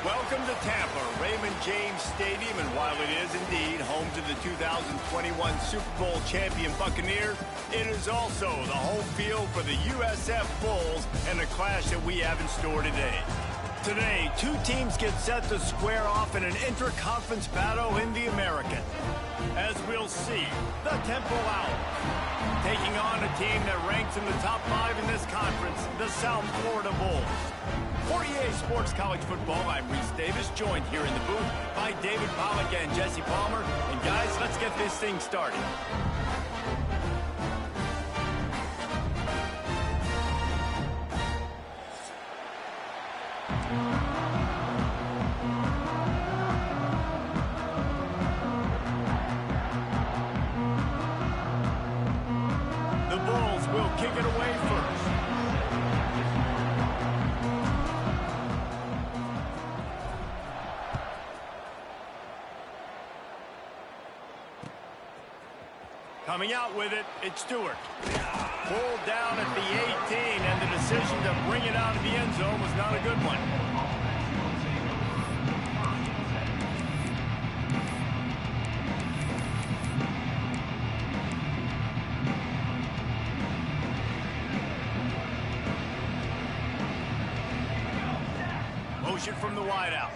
Welcome to Tampa, Raymond James Stadium, and while it is indeed home to the 2021 Super Bowl champion Buccaneers, it is also the home field for the USF Bulls and the clash that we have in store today. Today, two teams get set to square off in an inter-conference battle in the American. As we'll see, the Temple Owls taking on a team that ranks in the top 5 in this conference, the South Florida Bulls. For EA Sports College Football, I'm Reese Davis, joined here in the booth by David Pollack and Jesse Palmer. And guys, let's get this thing started. The Bulls will kick it away first. Coming out with it, it's Stewart. Pulled down at the 18, and the decision to bring it out of the end zone was not a good one. Motion from the wideout.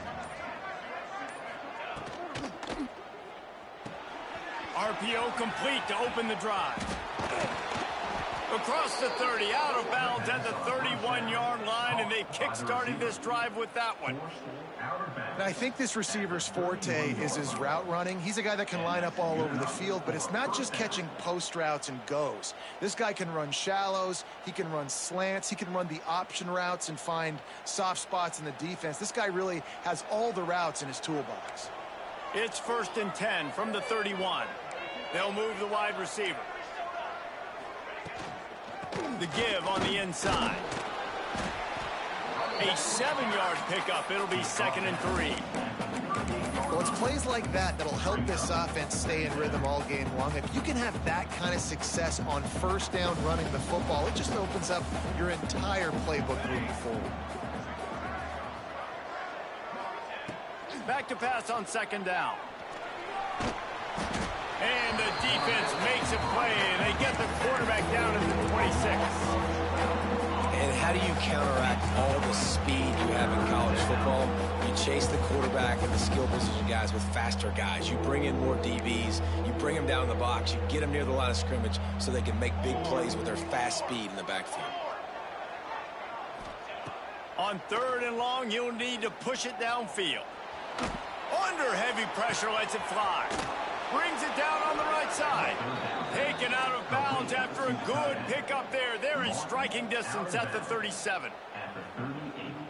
RPO complete to open the drive. Across the 30, out of bounds at the 31-yard line, and they kick-started this drive with that one. And I think this receiver's forte is his route running. He's a guy that can line up all over the field, but it's not just catching post routes and goes. This guy can run shallows, he can run slants, he can run the option routes and find soft spots in the defense. This guy really has all the routes in his toolbox. It's 1st and 10 from the 31. They'll move the wide receiver. The give on the inside. A 7-yard pickup. It'll be 2nd and 3. Well, it's plays like that that'll help this offense stay in rhythm all game long. If you can have that kind of success on first down running the football, it just opens up your entire playbook moving forward. Back to pass on 2nd down. And the defense makes a play, and they get the quarterback down at the 26. And how do you counteract all the speed you have in college football? You chase the quarterback and the skill position guys with faster guys. You bring in more DBs. You bring them down in the box. You get them near the line of scrimmage so they can make big plays with their fast speed in the backfield. On 3rd and long, you'll need to push it downfield. Under heavy pressure, lets it fly. Brings it down on the right side. Taken out of bounds after a good pickup there. They're in striking distance at the 37.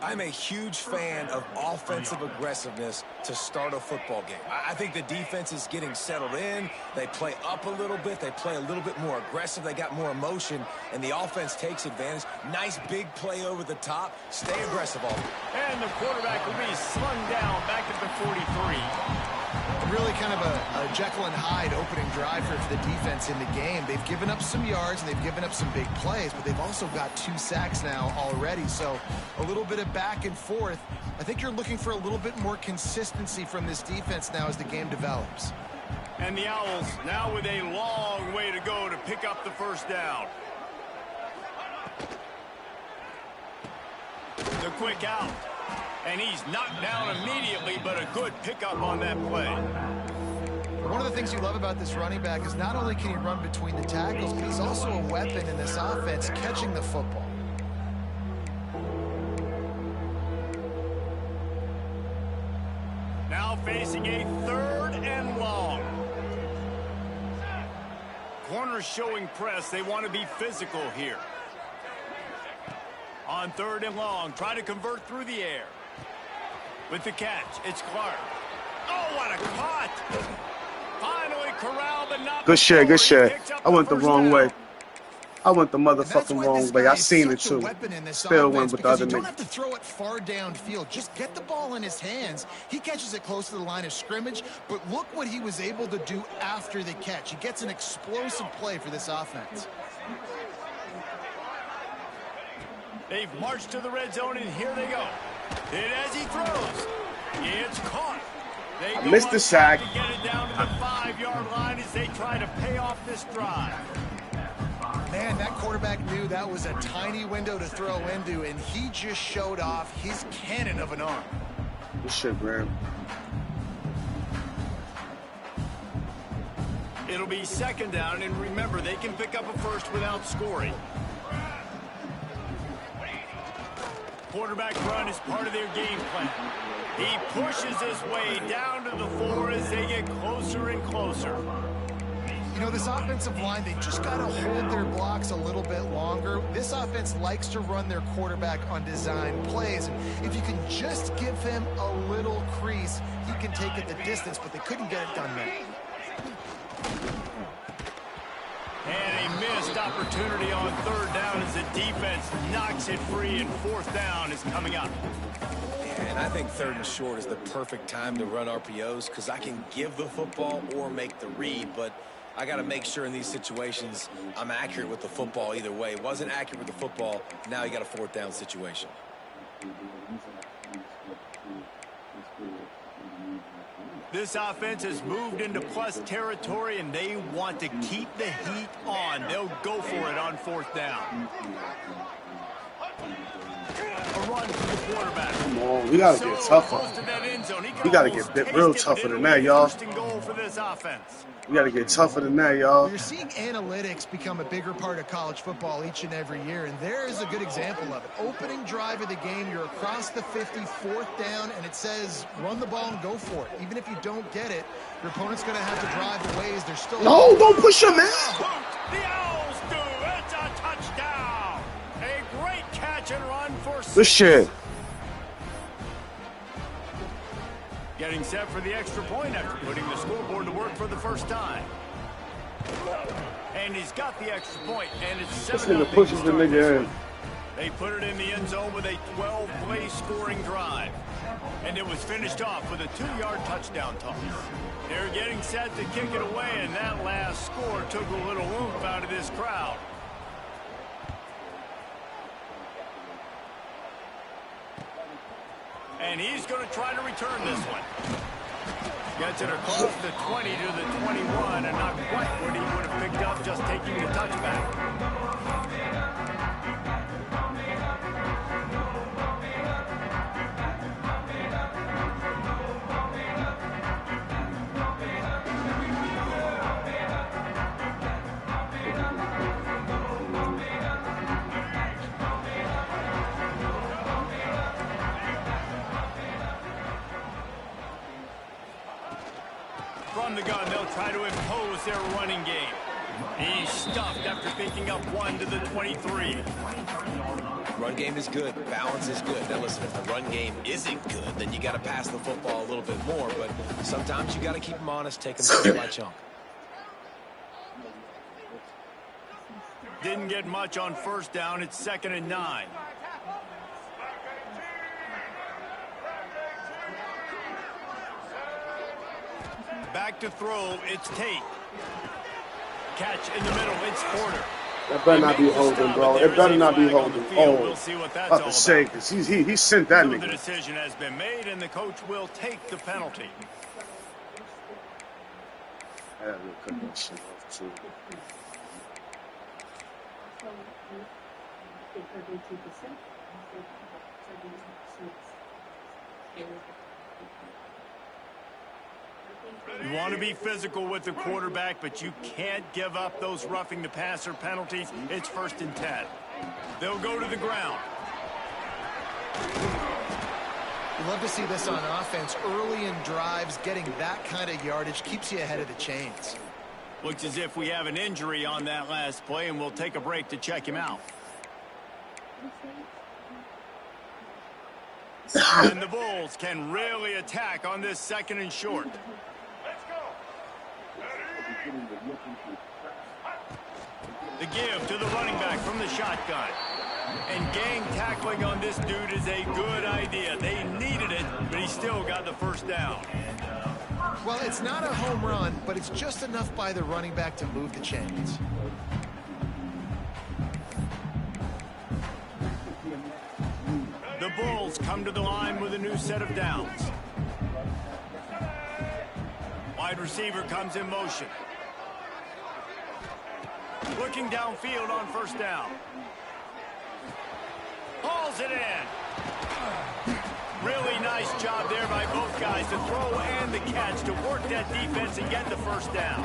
I'm a huge fan of offensive aggressiveness to start a football game. I think the defense is getting settled in. They play up a little bit. They play a little bit more aggressive. They got more emotion, and the offense takes advantage. Nice big play over the top. Stay aggressive, Auburn. And the quarterback will be slung down back at the 43. Really kind of a Jekyll and Hyde opening drive for the defense in the game. They've given up some yards and they've given up some big plays, but they've also got 2 sacks now already. So a little bit of back and forth. I think you're looking for a little bit more consistency from this defense now as the game develops. And the Owls now with a long way to go to pick up the 1st down. The quick out. And he's knocked down immediately, but a good pickup on that play. One of the things you love about this running back is not only can he run between the tackles, but he's also a weapon in this offense catching the football. Now facing a 3rd and long. Corners showing press. They want to be physical here. On 3rd and long, try to convert through the air. With the catch, it's Clark. Oh, what a caught! Finally corralled, but not good shit, good shit. I went the wrong way. I went the motherfucking wrong way. I seen it too. Still went with the other nigga. You don't have to throw it far downfield. Just get the ball in his hands. He catches it close to the line of scrimmage, but look what he was able to do after the catch. He gets an explosive play for this offense. They've marched to the red zone, and here they go. And as he throws, It's caught. They I missed the sack. To get it down to the 5-yard line as they try to pay off this drive. Man, that quarterback knew that was a tiny window to throw into, and he just showed off his cannon of an arm. Good shit, Graham. It'll be 2nd down, and remember, they can pick up a first without scoring. Quarterback run is part of their game plan. He pushes his way down to the 4 as they get closer and closer. You know, this offensive line, they just got to hold their blocks a little bit longer. This offense likes to run their quarterback on design plays. And if you can just give him a little crease, he can take it the distance, but they couldn't get it done there. And a missed opportunity on 3rd down as the defense knocks it free, and 4th down is coming up. And I think 3rd and short is the perfect time to run RPOs because I can give the football or make the read, but I got to make sure in these situations I'm accurate with the football either way. Wasn't accurate with the football, now you got a 4th down situation. This offense has moved into plus territory, and they want to keep the heat on. They'll go for it on 4th down. A run to the quarterback. Come on, we got to get tougher. We got to get real tougher than that, y'all. We got to get tougher than that, y'all. You're seeing analytics become a bigger part of college football each and every year, and there is a good example of it. Opening drive of the game, you're across the 50, 4th down, and it says run the ball and go for it. Even if you don't get it, your opponent's going to have to drive a ways. They're still... No, don't push him, man. The Owls do. It's a touchdown. A great catch and run for... Good shit. Getting set for the extra point after putting the scoreboard to work for the first time. And he's got the extra point, and it's 7-0. This nigga pushes the nigga in. They put it in the end zone with a 12-play scoring drive. And it was finished off with a 2-yard touchdown toss. They're getting set to kick it away, and that last score took a little oomph out of this crowd. And he's going to try to return this one. Gets it across the 20 to the 21, and not quite what he would have picked up just taking the touchback. From the gun, they'll try to impose their running game. He's stuffed after picking up 1 to the 23. Run game is good. Balance is good. Now listen, if the run game isn't good, then you got to pass the football a little bit more. But sometimes you got to keep them honest, take them chunk by chunk. Didn't get much on 1st down. It's 2nd and 9. Back to throw, it's Tate. Catch in the middle, it's Porter. That better not be holding, bro. It better not be holding. Oh, about to say, because he sent that nigga. The decision has been made, and the coach will take the penalty. I gotta cut that shit off, too. You want to be physical with the quarterback, but you can't give up those roughing the passer penalties. It's 1st and 10. They'll go to the ground. You love to see this on offense. Early in drives, getting that kind of yardage keeps you ahead of the chains. Looks as if we have an injury on that last play, and we'll take a break to check him out. And the Bulls can really attack on this 2nd and short. The give to the running back from the shotgun. And gang tackling on this dude is a good idea. They needed it, but he still got the 1st down. Well, it's not a home run, but it's just enough by the running back to move the chains. The Bulls come to the line with a new set of downs. Wide receiver comes in motion. Looking downfield on first down. Hauls it in. Really nice job there by both guys, the throw and the catch, to work that defense and get the first down.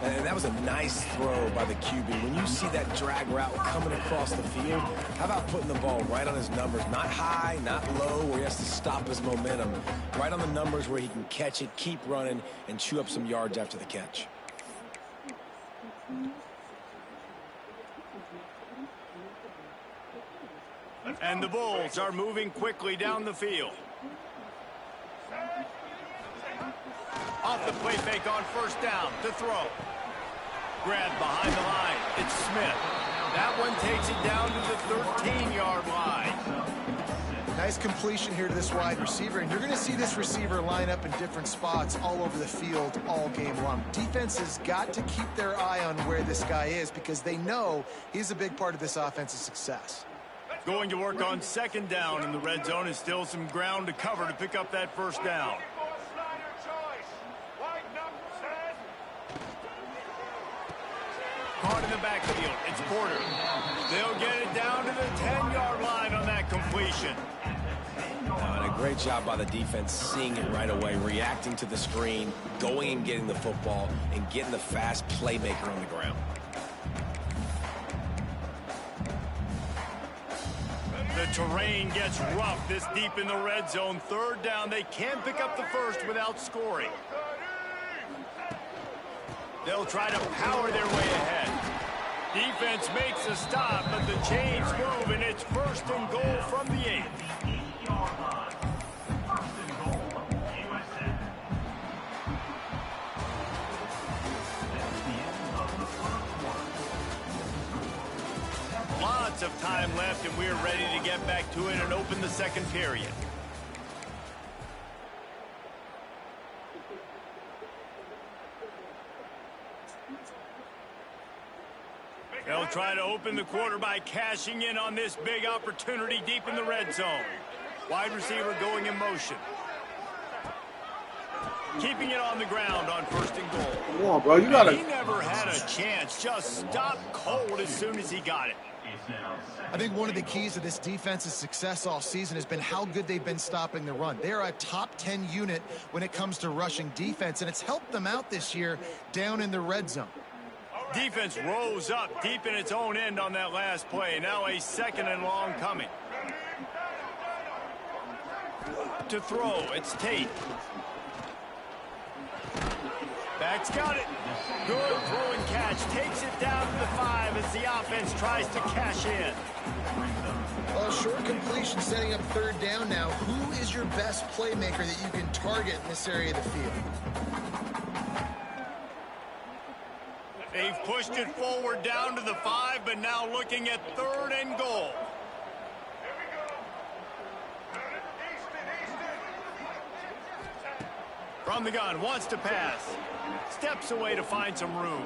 And that was a nice throw by the QB. When you see that drag route coming across the field, how about putting the ball right on his numbers? Not high, not low, where he has to stop his momentum. Right on the numbers where he can catch it, keep running, and chew up some yards after the catch. And the Bulls are moving quickly down the field. Off the play fake on first down to throw. Grabbed behind the line. It's Smith. That one takes it down to the 13-yard line. Nice completion here to this wide receiver, and you're going to see this receiver line up in different spots all over the field all game long. Defense has got to keep their eye on where this guy is because they know he's a big part of this offense's success. Going to work on second down in the red zone, is still some ground to cover to pick up that first down. Caught in the backfield. It's Porter. They'll get it down to the 10-yard line on that completion. And a great job by the defense seeing it right away, reacting to the screen, going and getting the football, and getting the fast playmaker on the ground. The terrain gets rough this deep in the red zone. Third down. They can't pick up the first without scoring. They'll try to power their way ahead. Defense makes a stop, but the chains move, and it's first and goal from the 8. Lots of time left, and we're ready to get back to it and open the second period. They'll try to open the quarter by cashing in on this big opportunity deep in the red zone. Wide receiver going in motion. Keeping it on the ground on first and goal. Come on, bro. You gotta. He never had a chance. Just stopped cold as soon as he got it. I think one of the keys to this defense's success all season has been how good they've been stopping the run. They are a top 10 unit when it comes to rushing defense, and it's helped them out this year down in the red zone. Defense rose up deep in its own end on that last play. Now a second and long coming. To throw, it's Tate. Back's got it. Good throw and catch. Takes it down to the 5 as the offense tries to cash in. Well, short completion setting up third down now. Who is your best playmaker that you can target in this area of the field? They've pushed it forward down to the 5, but now looking at third and goal. From the gun, wants to pass. Steps away to find some room.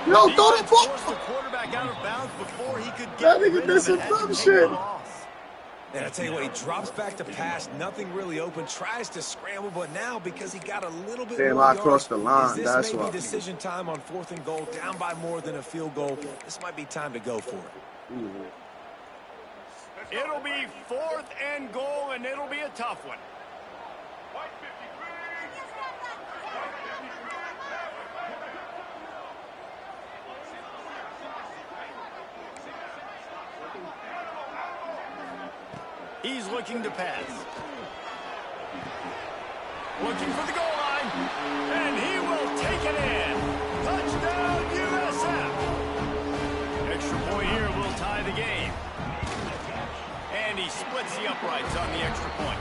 Yo, throw the ball. Forced the quarterback out of bounds before he could That get nigga rid of missing it. some shit. And I tell you what, he drops back to pass, nothing really open, tries to scramble, but now because he got a little bit Damn, more I yards, crossed the line, this that's may why. be decision time on fourth and goal, down by more than a field goal. This might be time to go for it. It'll be fourth and goal, and it'll be a tough one. He's looking to pass. Looking for the goal line. And he will take it in. Touchdown, USF. Extra point here will tie the game. And he splits the uprights on the extra point.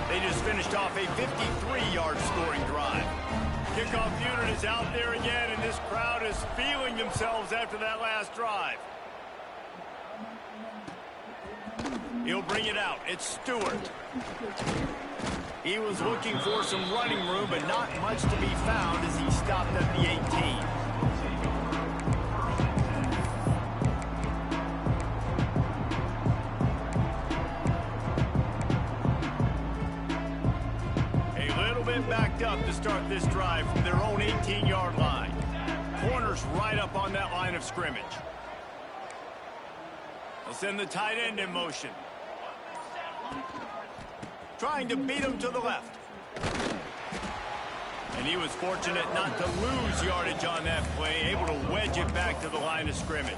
They just finished off a 53-yard scoring drive. Kickoff unit is out there again, and this crowd is feeling themselves after that last drive. He'll bring it out. It's Stewart. He was looking for some running room, but not much to be found as he stopped at the 18. A little bit back drive from their own 18-yard line. Corners right up on that line of scrimmage. They'll send the tight end in motion. Trying to beat him to the left. And he was fortunate not to lose yardage on that play, able to wedge it back to the line of scrimmage.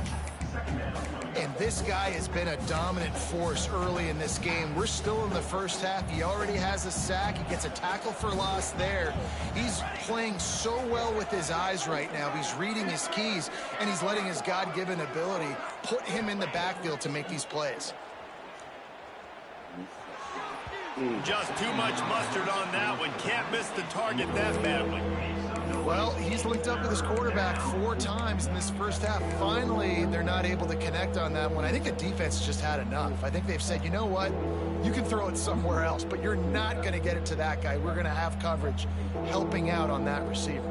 And this guy has been a dominant force early in this game. We're still in the first half. He already has a sack. He gets a tackle for loss there. He's playing so well with his eyes right now. He's reading his keys, and he's letting his God-given ability put him in the backfield to make these plays. Just too much mustard on that one. Can't miss the target that badly. Well, he's linked up with his quarterback 4 times in this first half. Finally, they're not able to connect on that one. I think the defense just had enough. I think they've said, you know what? You can throw it somewhere else, but you're not going to get it to that guy. We're going to have coverage helping out on that receiver.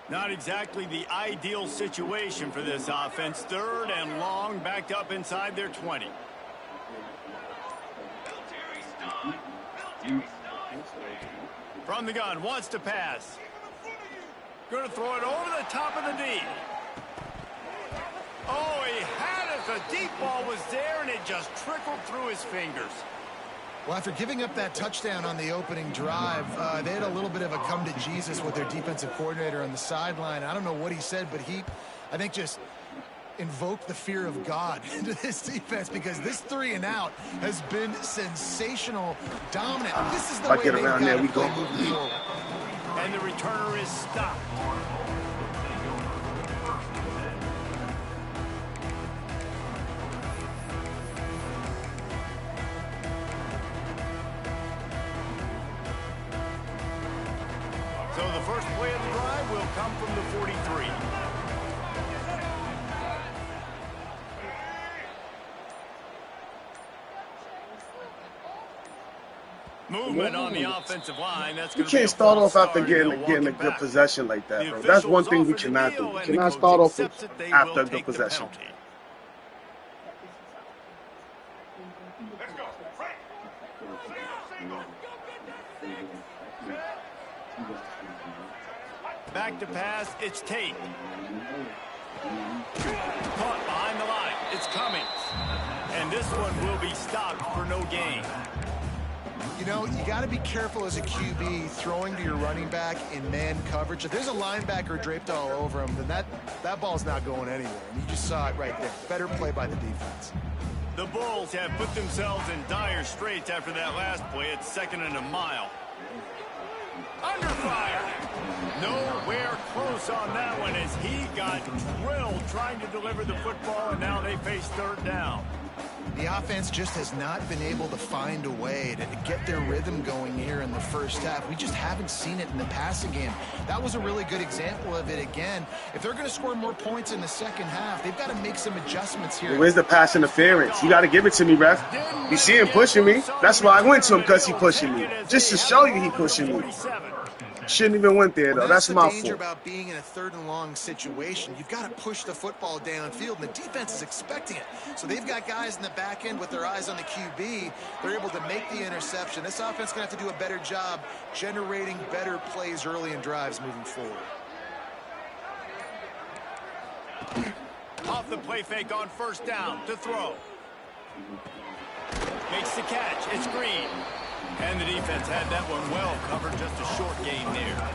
Not exactly the ideal situation for this offense. 3rd and long, backed up inside their 20. From the gun, wants to pass. Going to throw it over the top of the D. Oh, he had it. The deep ball was there, and it just trickled through his fingers. Well, after giving up that touchdown on the opening drive, they had a little bit of a come to Jesus with their defensive coordinator on the sideline. I don't know what he said, but he, I think, just invoked the fear of God into this defense, because this 3 and out has been sensational, dominant. This is the way they've got to play moving forward. And the returner is stopped. So the first play of the drive will come from the 43. Movement on the offensive line. That's you can't start off after getting a good possession like that, bro. That's one thing we cannot do. We cannot start off after a good possession. Back to pass, it's Tate. Caught behind the line, it's Cummings. And this one will be stopped for no gain. You know, you got to be careful as a QB throwing to your running back in man coverage. If there's a linebacker draped all over him, then that ball's not going anywhere. And you just saw it right there. Better play by the defense. The Bulls have put themselves in dire straits after that last play. It's 2nd and a mile. Under fire. Nowhere close on that one as he got drilled trying to deliver the football, and now they face 3rd down. The offense just has not been able to find a way to get their rhythm going here in the first half. We just haven't seen it in the passing game. That was a really good example of it again. If they're going to score more points in the second half, they've got to make some adjustments here. Where's the pass interference? You got to give it to me, ref. You see him pushing me. That's why I went to him, because he pushing me. Just to show you he pushing me. Shouldn't even went there, though. That's my fault. That's the danger about being in a 3rd and long situation. You've got to push the football downfield, and the defense is expecting it. So they've got guys in the back end with their eyes on the QB. They're able to make the interception. This offense is going to have to do a better job generating better plays early in drives moving forward. Off the play fake on 1st down to throw. Makes the catch. It's Green. And the defense had that one well covered, just a short gain there.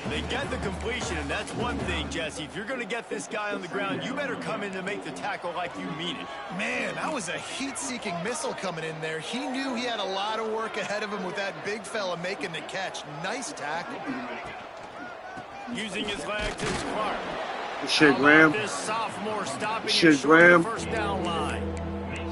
They get the completion, and that's one thing, Jesse. If you're going to get this guy on the ground, you better come in to make the tackle like you mean it. Man, that was a heat-seeking missile coming in there. He knew he had a lot of work ahead of him with that big fella making the catch. Nice tackle. Using his legs is Clark. Shit, Graham. This sophomore stopping Shit, Graham. 1st down line.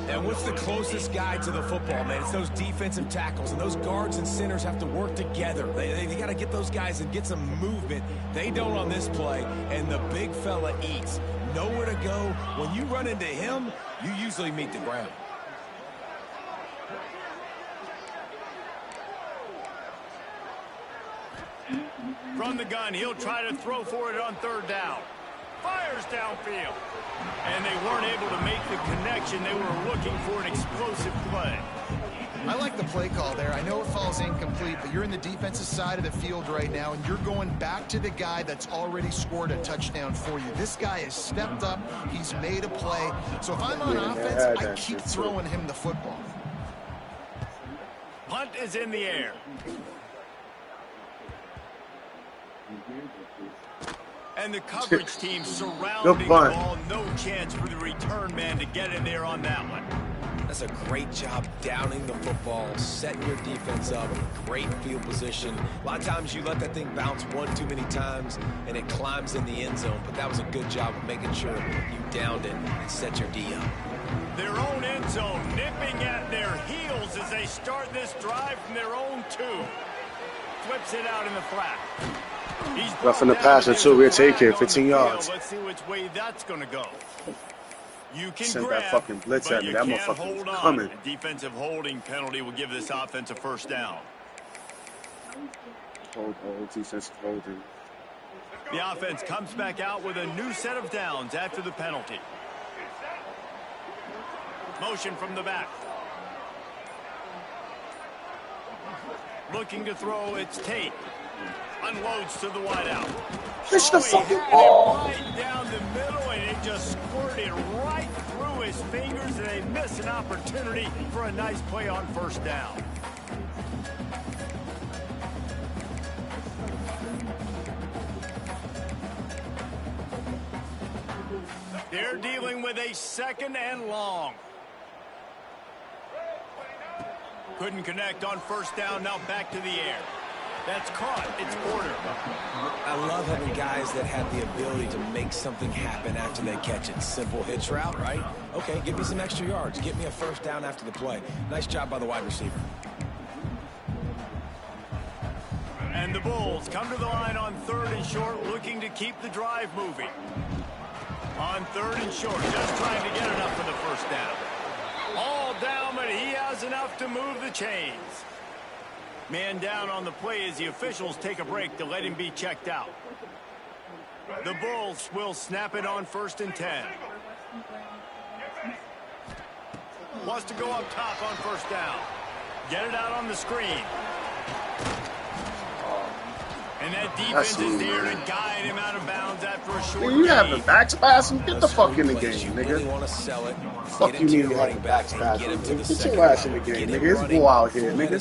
And what's the closest guy to the football, man? It's those defensive tackles, and those guards and centers have to work together. They got to get those guys and get some movement. They don't on this play, and the big fella eats. Nowhere to go. When you run into him, you usually meet the ground. From the gun, he'll try to throw for it on 3rd down. fires downfield. And they weren't able to make the connection. They were looking for an explosive play. I like the play call there. I know it falls incomplete, but you're in the defensive side of the field right now, and you're going back to the guy that's already scored a touchdown for you. This guy has stepped up. He's made a play. So if I'm on offense, I keep throwing him the football. Punt is in the air. And the coverage team surrounding the ball. No chance for the return man to get in there on that one. That's a great job downing the football, setting your defense up, great field position. A lot of times you let that thing bounce one too many times and it climbs in the end zone, but that was a good job of making sure you downed it and set your D up. Their own end zone nipping at their heels as they start this drive from their own 2. Flips it out in the flat. Roughing the passer too. We'll take it 15 yards. Let's see which way that's going to go. You can send grab, that fucking blitz at me. That motherfucker is coming. A defensive holding penalty will give this offense a first down. Hold, defensive holding. The offense comes back out with a new set of downs after the penalty. Motion from the back. Looking to throw, it's Tate. Unloads to the wideout. Push the fucking ball. Right down the middle, and it just squirted right through his fingers, and they miss an opportunity for a nice play on first down. They're dealing with a 2nd and long. Couldn't connect on first down, now back to the air. That's caught. It's Porter. I love having guys that have the ability to make something happen after they catch it. Simple hitch route, right? Okay, give me some extra yards. Get me a first down after the play. Nice job by the wide receiver. And the Bulls come to the line on 3rd and short, looking to keep the drive moving. On 3rd and short, just trying to get enough for the first down. All down, but he has enough to move the chains. Man down on the play as the officials take a break to let him be checked out. The Bulls will snap it on 1st and 10. Wants to go up top on first down. Get it out on the screen. And that defense is there to guide him out of bounds after a short you have the backs pass him? Get the fuck in the game, nigga. Want to sell it, fuck you mean you have the backs pass him? Get your ass in the game, nigga. It's ball out here, nigga.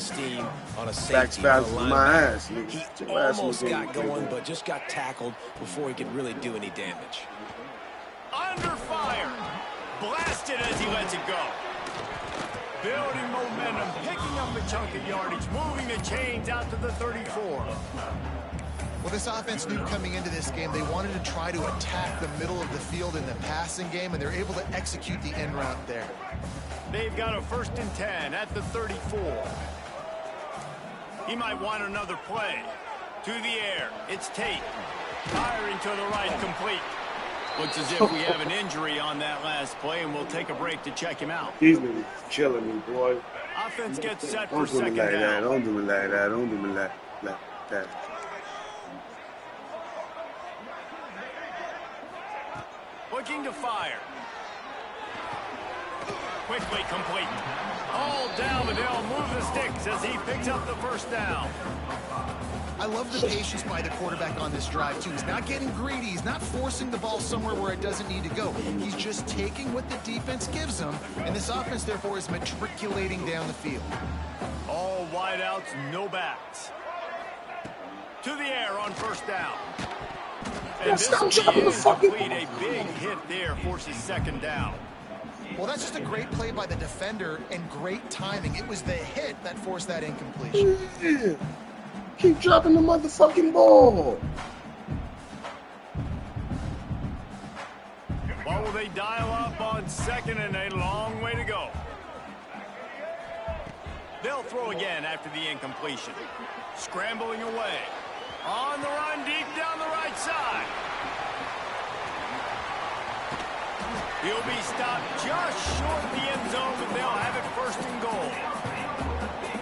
Backs pass is my ass, nigga. He almost got going, but just got tackled before he could really do any damage. Under fire. Blasted as he lets it go. Building momentum, picking up a chunk of yardage, moving the chains out to the 34. Well, this offense knew coming into this game they wanted to try to attack the middle of the field in the passing game, and they're able to execute the end route there. They've got a 1st and 10 at the 34. He might want another play. To the air, it's Tate. Firing to the right, complete. Looks as if we have an injury on that last play, and we'll take a break to check him out. He's been killing me, boy. Offense gets set for Don't do me second like down. that. Don't do me like that. Don't do me like that. Looking to fire. Quickly complete. All down, but they'll move the sticks as he picks up the first down. I love the patience by the quarterback on this drive, too. He's not getting greedy. He's not forcing the ball somewhere where it doesn't need to go. He's just taking what the defense gives him, and this offense, therefore, is matriculating down the field. All wideouts, no backs. To the air on first down. And this will be incomplete. A big hit there forces second down. Well, that's just a great play by the defender and great timing. It was the hit that forced that incompletion. Yeah. Keep dropping the motherfucking ball. Well, will they dial up on second and a long way to go? They'll throw again after the incompletion. Scrambling away. On the run, deep down the right side. He'll be stopped just short of the end zone, but they'll have it 1st and goal.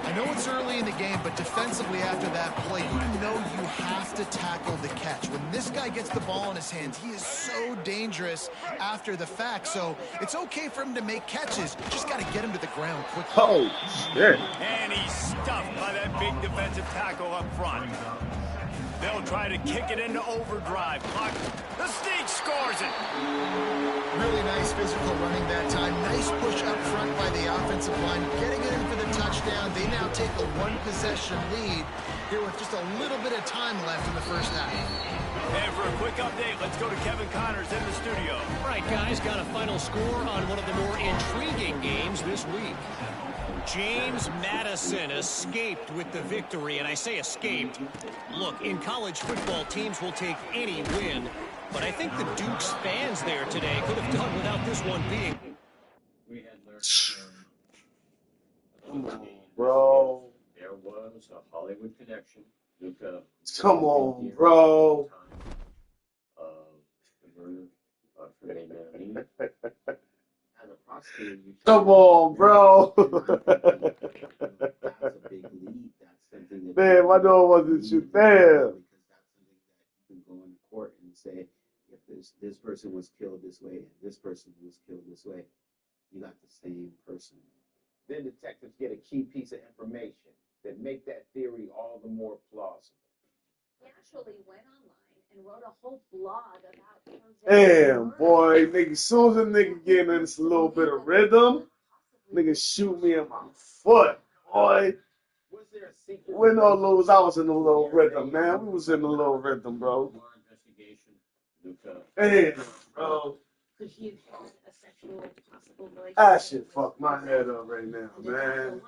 I I know it's early in the game, but defensively after that play, you know you have to tackle the catch. When this guy gets the ball in his hands, he is so dangerous after the fact. So it's okay for him to make catches. Just got to get him to the ground quickly. Oh, shit. And he's stuffed by that big defensive tackle up front. They'll try to kick it into overdrive. Clock. The sneak scores it. Really nice physical running that time. Nice push up front by the offensive line. Getting it in for the touchdown. They now take a one-possession lead here with just a little bit of time left in the first half. And for a quick update, let's go to Kevin Connors in the studio. All right, guys, got a final score on one of the more intriguing games this week. James Madison escaped with the victory, and I say escaped. Look, in college football, teams will take any win, but I think the Dukes fans there today could have done without this one being. Come on, bro. There was a Hollywood connection. Come on, bro. Come on, bro. Man, my dog wasn't shoot. Damn. You can go into court and say, if this person was killed this way and this person was killed this way, you got the same person. Then detectives get a key piece of information that make that theory all the more plausible. He actually went online and wrote a whole blog about Damn, boy. Nigga, as soon as a nigga get in this little bit of rhythm, nigga shoot me in my foot, boy. Win or lose, I was in a little rhythm, man. We was in a little rhythm, bro. Damn, bro. Could he have had a sexual possible relationship? That shit fuck my head up right now, man.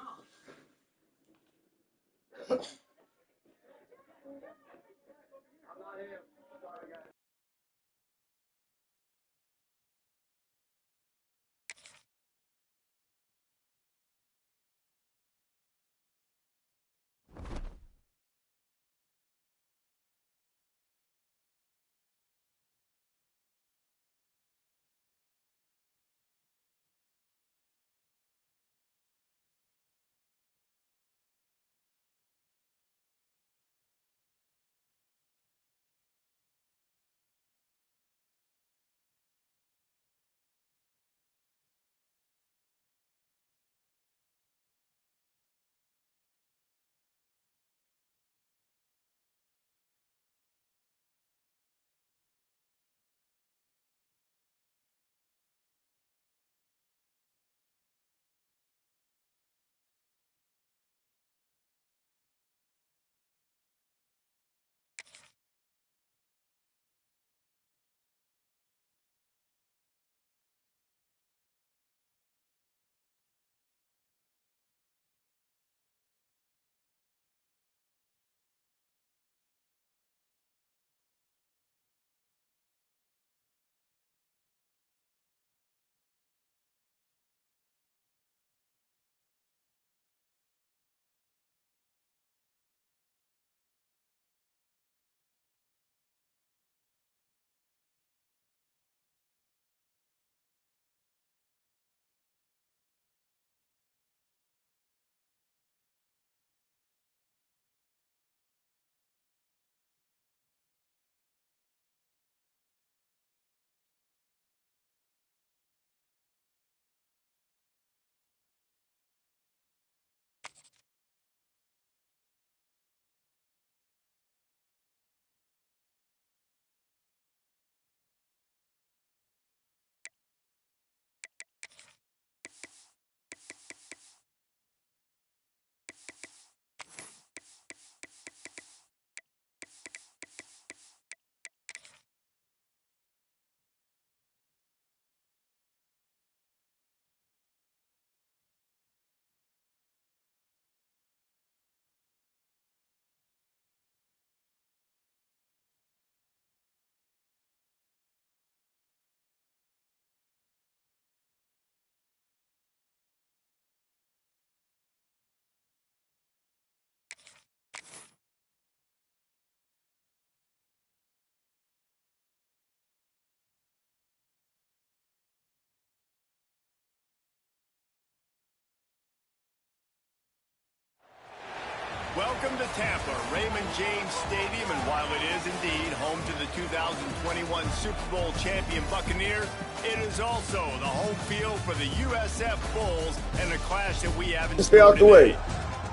Welcome to Tampa, Raymond James Stadium, and while it is indeed home to the 2021 Super Bowl champion Buccaneers, it is also the home field for the USF Bulls and a clash that we have in Stay store out the today. way.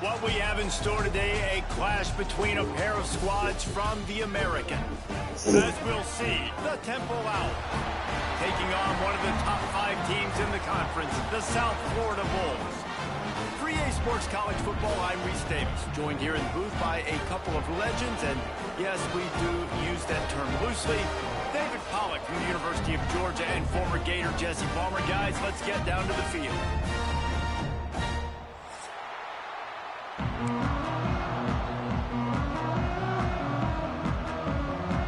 What we have in store today, a clash between a pair of squads from the American. As we'll see, the Temple Owls taking on one of the top 5 teams in the conference, the South Florida Bulls. 3A Sports College Football, I'm Reese Davis, joined here in the booth by a couple of legends, and yes, we do use that term loosely. David Pollack from the University of Georgia and former Gator Jesse Palmer. Guys, let's get down to the field.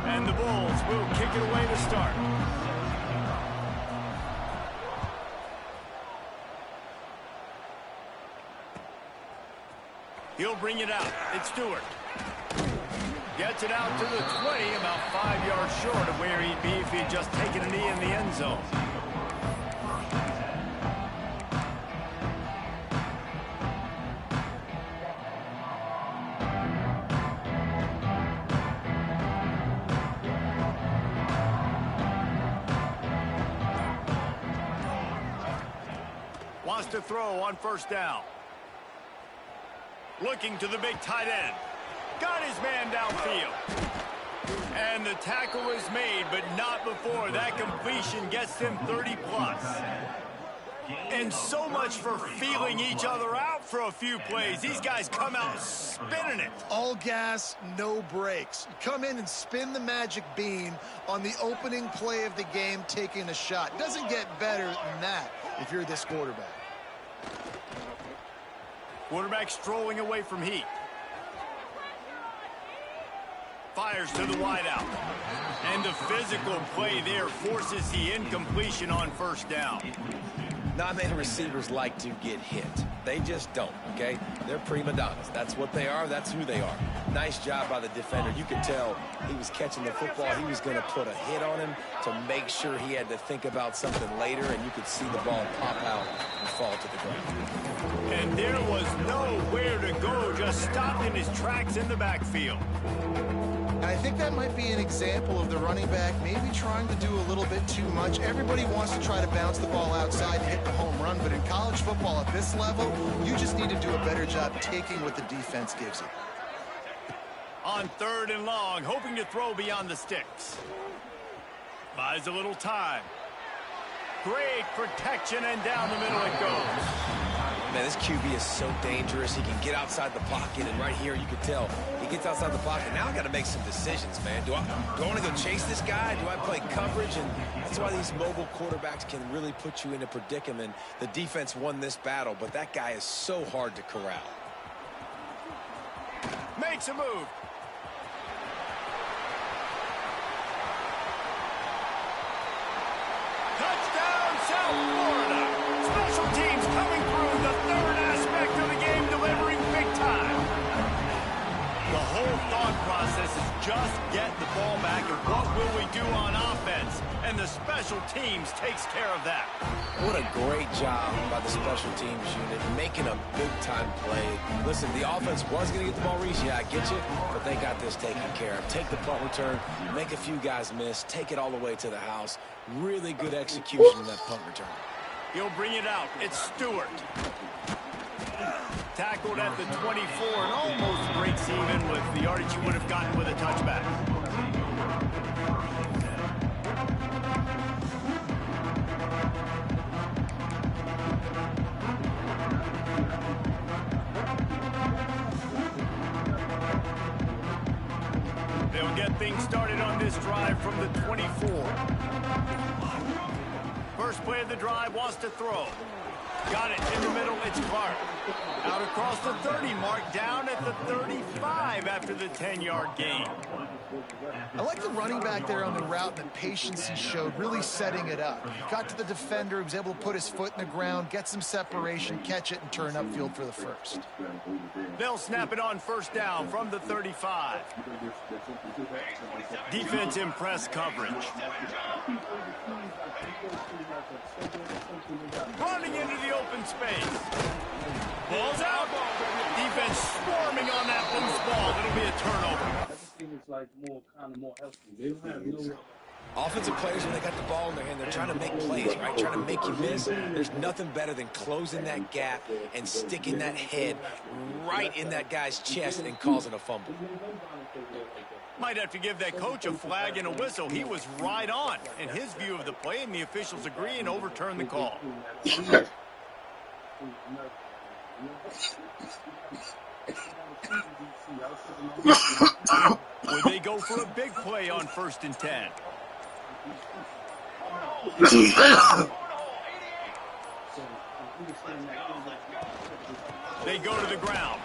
And the Bulls will kick it away to start. He'll bring it out. It's Stewart. Gets it out to the 20, about 5 yards short of where he'd be if he'd just taken a knee in the end zone. Wants to throw on first down. Looking to the big tight end. Got his man downfield. And the tackle is made, but not before that completion gets them 30-plus. And so much for feeling each other out for a few plays. These guys come out spinning it. All gas, no brakes. Come in and spin the magic bean on the opening play of the game, taking a shot. Doesn't get better than that if you're this quarterback. Quarterback strolling away from heat. Fires to the wideout. And the physical play there forces the incompletion on first down. Not many receivers like to get hit. They just don't, okay? They're prima donnas. That's what they are. That's who they are. Nice job by the defender. You could tell he was catching the football. He was going to put a hit on him to make sure he had to think about something later, and you could see the ball pop out and fall to the ground. And there was nowhere to go, just stopped in his tracks in the backfield. I think that might be an example of the running back maybe trying to do a little bit too much. Everybody wants to try to bounce the ball outside and hit the home run, but in college football at this level, you just need to do a better job taking what the defense gives you. On 3rd and long, hoping to throw beyond the sticks. Buys a little time. Great protection, and down the middle it goes. Man, this QB is so dangerous. He can get outside the pocket, and right here you can tell he gets outside the pocket. Now I got to make some decisions, man. Do I want to go chase this guy? Do I play coverage? And that's why these mobile quarterbacks can really put you in a predicament. The defense won this battle, but that guy is so hard to corral. Makes a move. Touchdown, South Florida. Special teams coming through, the third aspect of the game, delivering big time. The whole thought process is just get the ball back, and what will we do on offense? And the special teams takes care of that. What a great job by the special teams unit, making a big-time play. Listen, the offense was going to get the ball, Reese. Yeah, I get you, but they got this taken care of. Take the punt return, make a few guys miss, take it all the way to the house. Really good execution in that punt return. He'll bring it out. It's Stewart. Tackled at the 24 and almost breaks even with the yardage he would have gotten with a touchback. They'll get things started on this drive from the 24. First play of the drive, wants to throw. Got it in the middle, it's Clark. Out across the 30 mark, down at the 35 after the 10-yard gain. I like the running back there on the route, the patience he showed, really setting it up. Got to the defender, he was able to put his foot in the ground, get some separation, catch it, and turn upfield for the first. They'll snap it on first down from the 35. Defense in press coverage. Running into the open space. Ball's out. Defense swarming on that ball. It'll be a turnover. I just think it's like kind of more healthy. They don't have no. Offensive players, when they got the ball in their hand, they're trying to make plays, right? Trying to make you miss. There's nothing better than closing that gap and sticking that head right in that guy's chest and causing a fumble. Might have to give that coach a flag and a whistle. He was right on in his view of the play, and the officials agree and overturn the call. Would they go for a big play on 1st and 10? They go to the ground.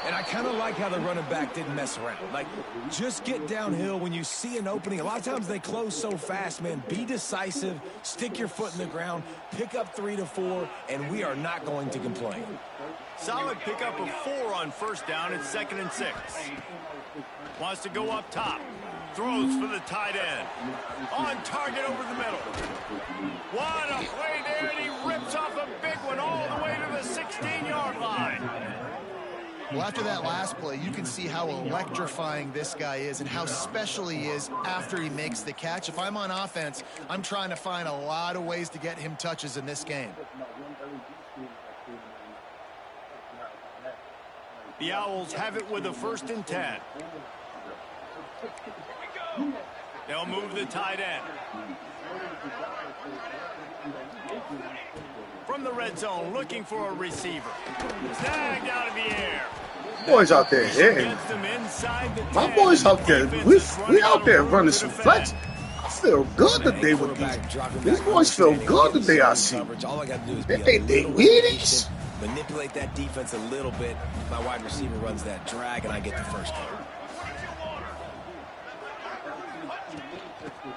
And I kind of like how the running back didn't mess around. Like, just get downhill when you see an opening. A lot of times they close so fast, man. Be decisive, stick your foot in the ground, pick up 3 to 4, and we are not going to complain. Solid pickup of 4 on 1st down. It's 2nd and 6. Wants to go up top. Throws for the tight end. On target over the middle. What a play there, and he rips off a big one all the way to the 16-yard line. Well, after that last play, you can see how electrifying this guy is and how special he is after he makes the catch. If I'm on offense, I'm trying to find a lot of ways to get him touches in this game. The Owls have it with a 1st and 10. They'll move the tight end. From the red zone, looking for a receiver. Snagged out of the air. Boys out there hitting. My boys out there, we out there running some flex. I feel good today with these boys feel good today, I see. They Wheaties. Manipulate that defense a little bit. My wide receiver runs that drag, and I get the first down.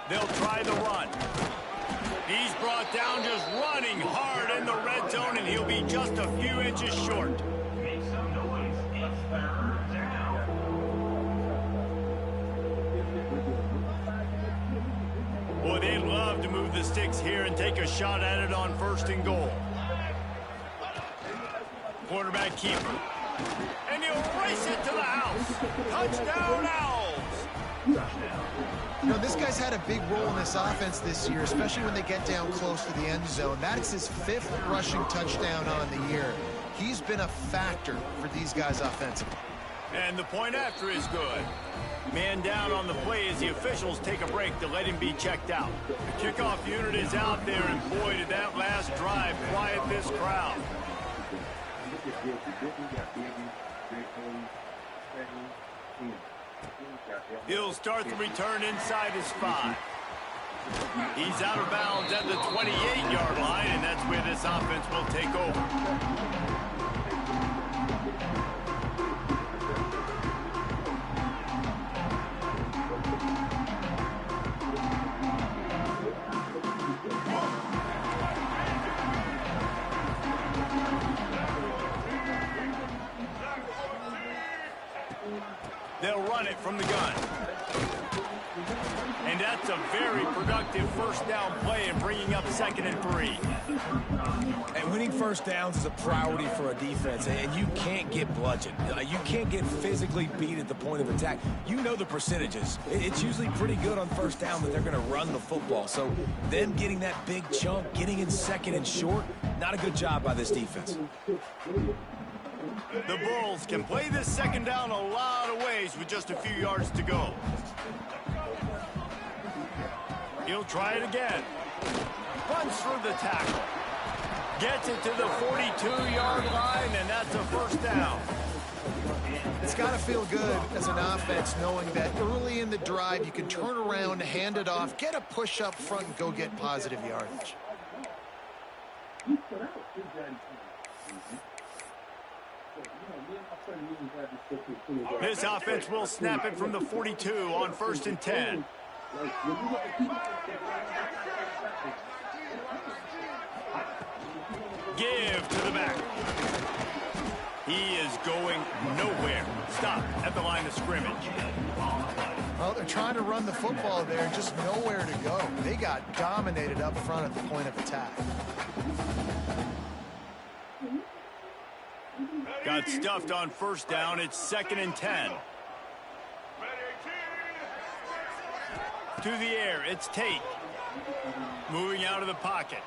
They'll try the run. He's brought down just running hard in the red zone, and he'll be just a few inches short. Boy, they'd love to move the sticks here and take a shot at it on 1st and goal. Quarterback keeper. And he'll race it to the house. Touchdown, Owls. You know, this guy's had a big role in this offense this year, especially when they get down close to the end zone. That's his 5th rushing touchdown on the year. He's been a factor for these guys offensively. And the point after is good. Man down on the play as the officials take a break to let him be checked out. The kickoff unit is out there, and boy, did that last drive quiet this crowd. He'll start the return inside his 5. He's out of bounds at the 28-yard line, and that's where this offense will take over. They'll run it from the gun. And that's a very productive 1st down play and bringing up 2nd and 3. And winning 1st downs is a priority for a defense, and you can't get bludgeoned. You can't get physically beat at the point of attack. You know the percentages. It's usually pretty good on 1st down that they're going to run the football. So them getting that big chunk, getting in 2nd and short, not a good job by this defense. The Bulls can play this 2nd down a lot of ways with just a few yards to go. He'll try it again. Runs through the tackle. Gets it to the 42-yard line, and that's a 1st down. It's got to feel good as an offense knowing that early in the drive you can turn around, hand it off, get a push up front, and go get positive yardage. This offense will snap it from the 42 on 1st and 10. Give to the back. He is going nowhere. Stop at the line of scrimmage. Well, they're trying to run the football there, just nowhere to go. They got dominated up front at the point of attack. Got stuffed on first down. It's 2nd and 10. To the air, it's Tate. Moving out of the pocket.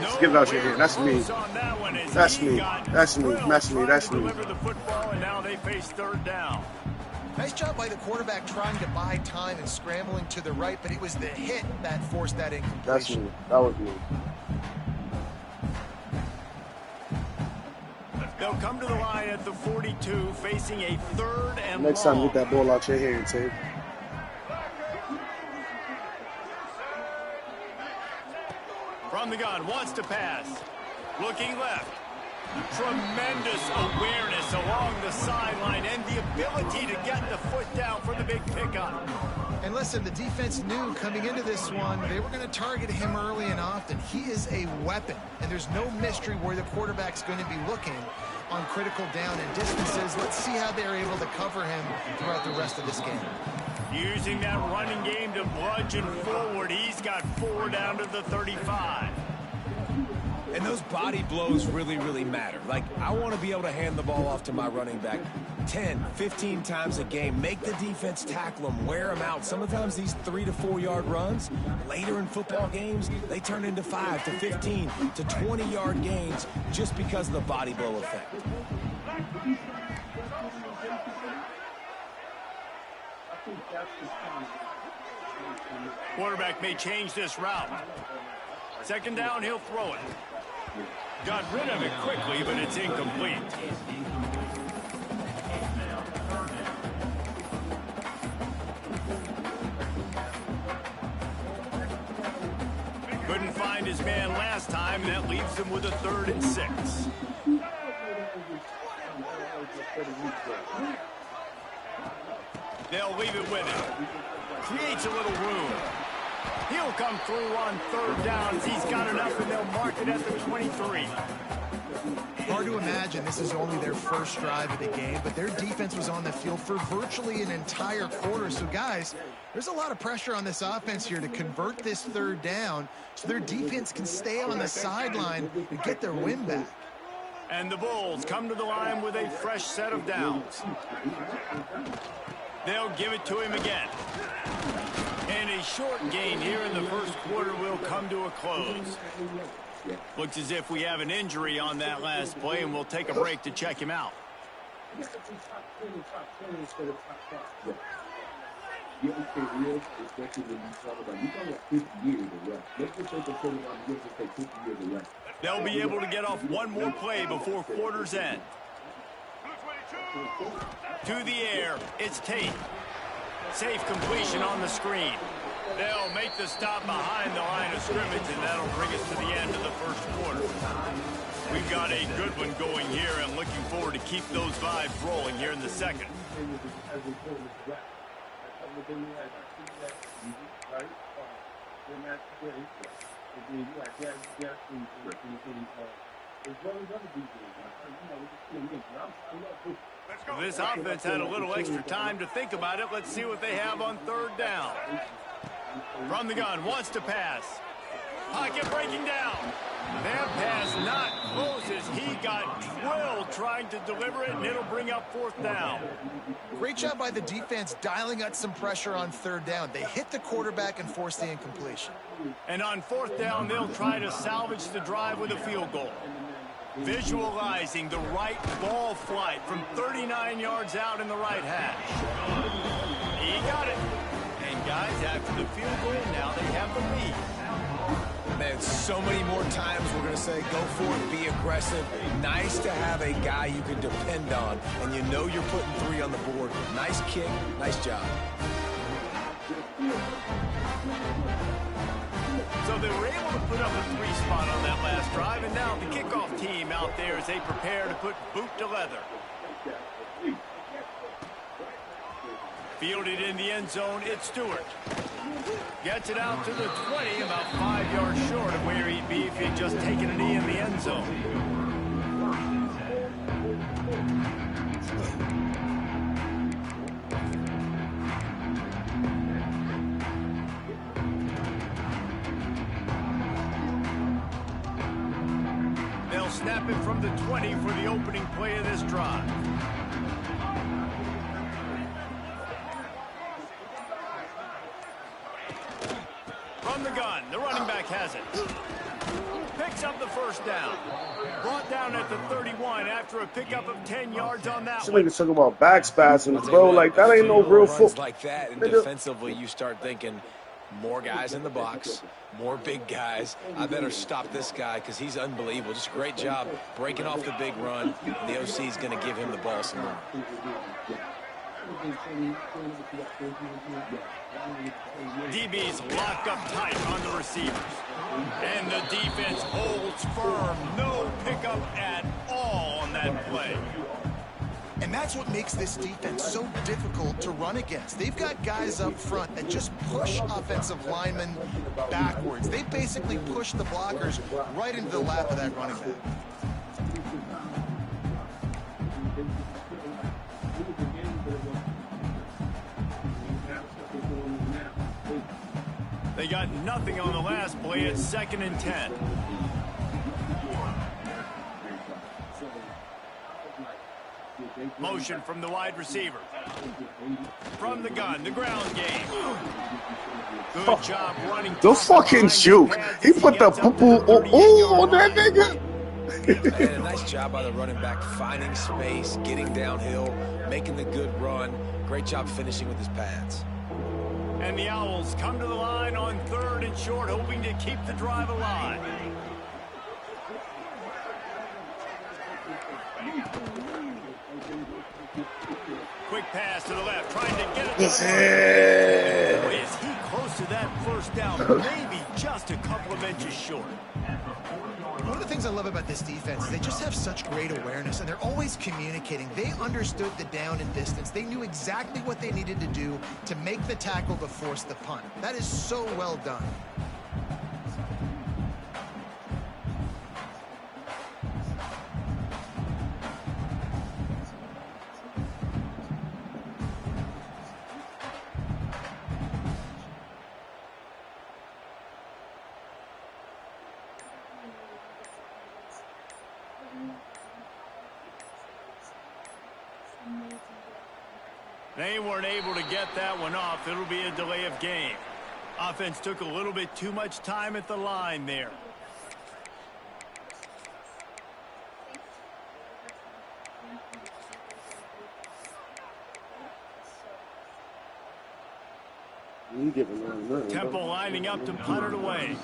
Let's get it out your hand. That's me. That's me. That's me. That's me. That's me. Deliver the football, and now they face 3rd down. Nice job by the quarterback trying to buy time and scrambling to the right, but it was the hit that forced that incompletion. That's me. That was me. They'll come to the line at the 42, facing a 3rd and Next time, get that ball out your hand, Tate. From the gun, wants to pass. Looking left. Tremendous awareness along the sideline and the ability to get the foot down for the big pickup. And listen, the defense knew coming into this one, they were going to target him early and often. He is a weapon, and there's no mystery where the quarterback's going to be looking on critical down and distances. Let's see how they're able to cover him throughout the rest of this game. Using that running game to bludgeon forward, he's got 4 down to the 35. And those body blows really, really matter. Like, I want to be able to hand the ball off to my running back 10, 15 times a game. Make the defense tackle them, wear them out. Sometimes these 3 to 4 yard runs, later in football games, they turn into 5 to 15 to 20 yard gains just because of the body blow effect. Quarterback may change this route. 2nd down, he'll throw it. Got rid of it quickly, but it's incomplete. Couldn't find his man last time, and that leaves him with a 3rd and 6. They'll leave it with him. Creates a little room. He'll come through on 3rd down. He's got enough, and they'll mark it at the 23. Hard to imagine this is only their first drive of the game, but their defense was on the field for virtually an entire quarter. So, guys, there's a lot of pressure on this offense here to convert this 3rd down so their defense can stay on the sideline and get their win back. And the Bulls come to the line with a fresh set of downs. They'll give it to him again. And a short gain here in the first quarter will come to a close. Looks as if we have an injury on that last play, and we'll take a break to check him out. They'll be able to get off one more play before quarter's end. To the air, it's Tate. Safe completion on the screen. They'll make the stop behind the line of scrimmage, and that'll bring us to the end of the first quarter. We've got a good one going here, and looking forward to keep those vibes rolling here in the second. This offense had a little extra time to think about it. Let's see what they have on 3rd down. From the gun, wants to pass. Pocket breaking down. That pass not close as he got drilled trying to deliver it, and it'll bring up 4th down. Great job by the defense dialing up some pressure on 3rd down. They hit the quarterback and forced the incompletion. And on 4th down, they'll try to salvage the drive with a field goal. Visualizing the right ball flight from 39 yards out in the right hash. He got it. And guys, after the field goal, now they have the lead. Man, so many more times we're going to say, go for it, be aggressive. Nice to have a guy you can depend on, and you know you're putting 3 on the board. Nice kick, nice job. So they were able to put up a 3 spot on that last drive, and now the kickoff team out there as they prepare to put boot to leather. Fielded in the end zone, it's Stewart. Gets it out to the 20, about 5 yards short of where he'd be if he'd just taken a knee in the end zone. they'll snap it from the 20 for the opening play of this drive. From the gun, the running back has it. Picks up the first down. Brought down at the 31 after a pickup of 10 yards on that one. Niggas talking about back spasms, bro. Like, that ain't no real football. Like that, and defensively, you start thinking, more guys in the box, more big guys. I better stop this guy because he's unbelievable. Just a great job breaking off the big run. And the OC is going to give him the ball some more. DB's locked up tight on the receivers. And the defense holds firm. No pickup at all on that play. And that's what makes this defense so difficult to run against. They've got guys up front that just push offensive linemen backwards. They basically push the blockers right into the lap of that running back. They got nothing on the last play. It's 2nd and 10. Motion from the wide receiver. From the gun, the ground game. Good job running. The fucking juke. He put the poo-poo on that nigga. And a nice job by the running back, finding space, getting downhill, making the good run. Great job finishing with his pads. And the Owls come to the line on 3rd and short, hoping to keep the drive alive. Quick pass to the left, trying to get it. Boy, is he close to that first down, maybe just a couple of inches short. One of the things I love about this defense is they just have such great awareness, and they're always communicating. They understood the down and distance. They knew exactly what they needed to do to make the tackle to force the punt. That is so well done. They weren't able to get that one off. It'll be a delay of game. Offense took a little bit too much time at the line there. Temple lining up to punt it away.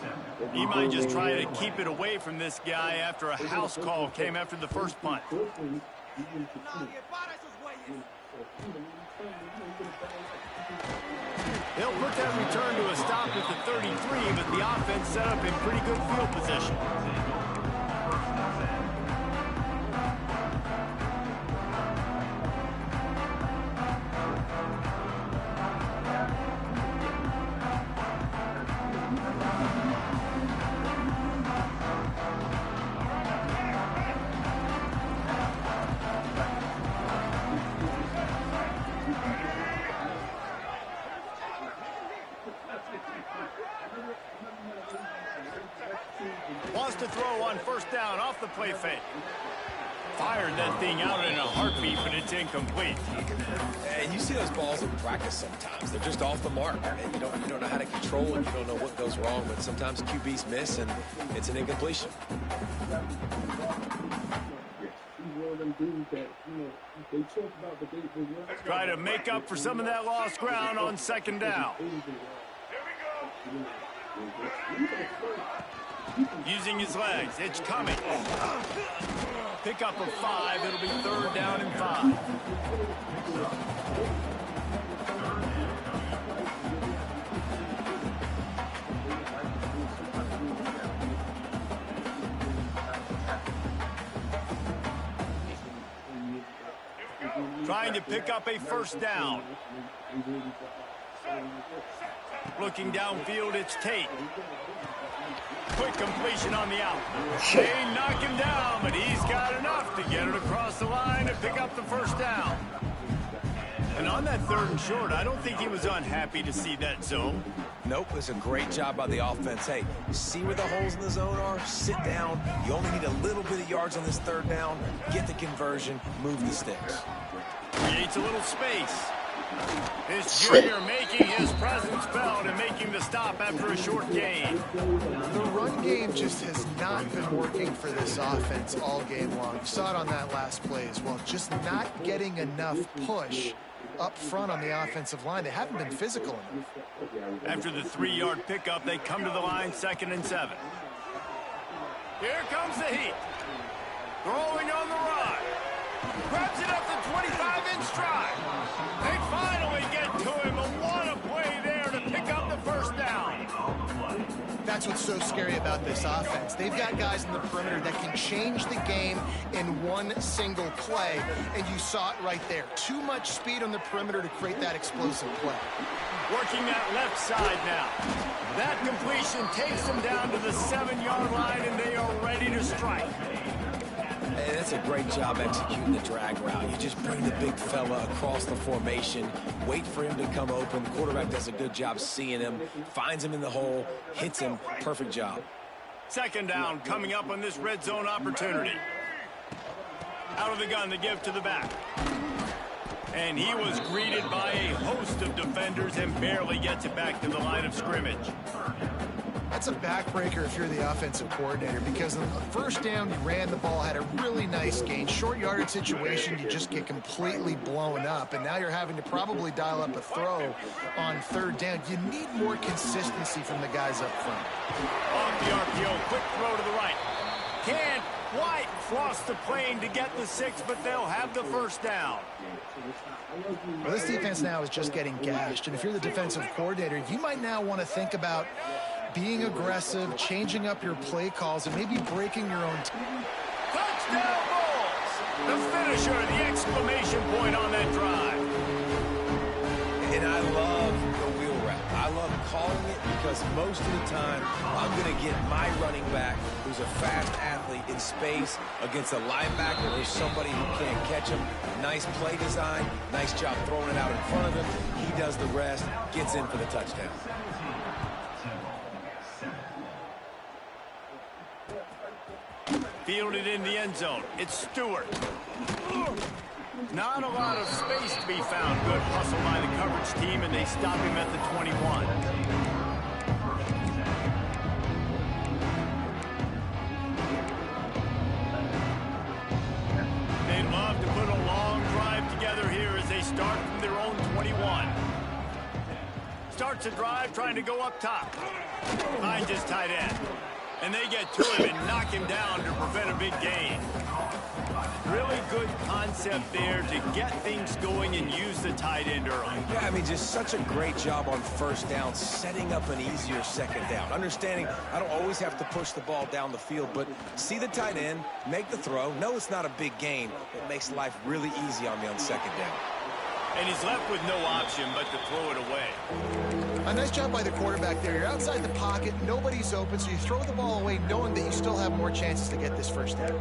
He might just try to keep it away from this guy after a house call came after the first punt. They'll put that return to a stop at the 33, but the offense set up in pretty good field position. Wants to throw on first down off the play fake. Fired that thing out in a heartbeat, but it's incomplete. And you see those balls in practice sometimes. They're just off the mark. And you don't know how to control it. You don't know what goes wrong. But sometimes QBs miss, and it's an incompletion. Try to make up for some of that lost ground on second down. Using his legs, it's coming. Pick up a 5, it'll be 3rd down and 5. Trying to pick up a first down. Looking downfield, it's Tate. Quick completion on the out. They knock him down, but he's got enough to get it across the line and pick up the first down. And on that 3rd and short, I don't think he was unhappy to see that zone. Nope, it's a great job by the offense. Hey, see where the holes in the zone are? Sit down. You only need a little bit of yards on this third down. Get the conversion. Move the sticks. Creates a little space. This junior making his presence felt and making the stop after a short gain. The run game just has not been working for this offense all game long. You saw it on that last play as well. Just not getting enough push up front on the offensive line. They haven't been physical enough. After the 3-yard pickup, they come to the line, 2nd and 7. Here comes the heat. Throwing on the run. Grabs it up to 25 in stride. They finally get to him, and what a play there to pick up the first down. That's what's so scary about this offense. They've got guys in the perimeter that can change the game in one single play, and you saw it right there. Too much speed on the perimeter to create that explosive play. Working that left side now. That completion takes them down to the 7-yard line, and they are ready to strike. Hey, that's a great job executing the drag route. You just bring the big fella across the formation, wait for him to come open. Quarterback does a good job seeing him, finds him in the hole, hits him. Perfect job. 2nd down coming up on this red zone opportunity. Out of the gun to give to the back. And he was greeted by a host of defenders and barely gets it back to the line of scrimmage. That's a backbreaker if you're the offensive coordinator, because on the first down, you ran the ball, had a really nice gain. Short yardage situation, you just get completely blown up, and now you're having to probably dial up a throw on 3rd down. You need more consistency from the guys up front. Off the RPO, quick throw to the right. Can't quite cross the plane to get the 6, but they'll have the first down. Well, this defense now is just getting gashed, and if you're the defensive coordinator, you might now want to think about being aggressive, changing up your play calls, and maybe breaking your own Touchdown Bulls! The finisher, the exclamation point on that drive. And I love the wheel route. I love calling it because most of the time, I'm going to get my running back, who's a fast athlete, in space against a linebacker or somebody who can't catch him. Nice play design, nice job throwing it out in front of him. He does the rest, gets in for the touchdown. Fielded in the end zone. It's Stewart. Not a lot of space to be found. Good hustle by the coverage team, and they stop him at the 21. They love to put a long drive together here as they start from their own 21. Starts a drive trying to go up top. Finds his tight end. And they get to him and knock him down to prevent a big gain. Really good concept there to get things going and use the tight end early. Yeah, I mean, just such a great job on 1st down, setting up an easier 2nd down. Understanding I don't always have to push the ball down the field, but see the tight end, make the throw. No, it's not a big gain. It makes life really easy on me on 2nd down. And he's left with no option but to throw it away. A nice job by the quarterback there. You're outside the pocket, nobody's open, so you throw the ball away knowing that you still have more chances to get this 1st down.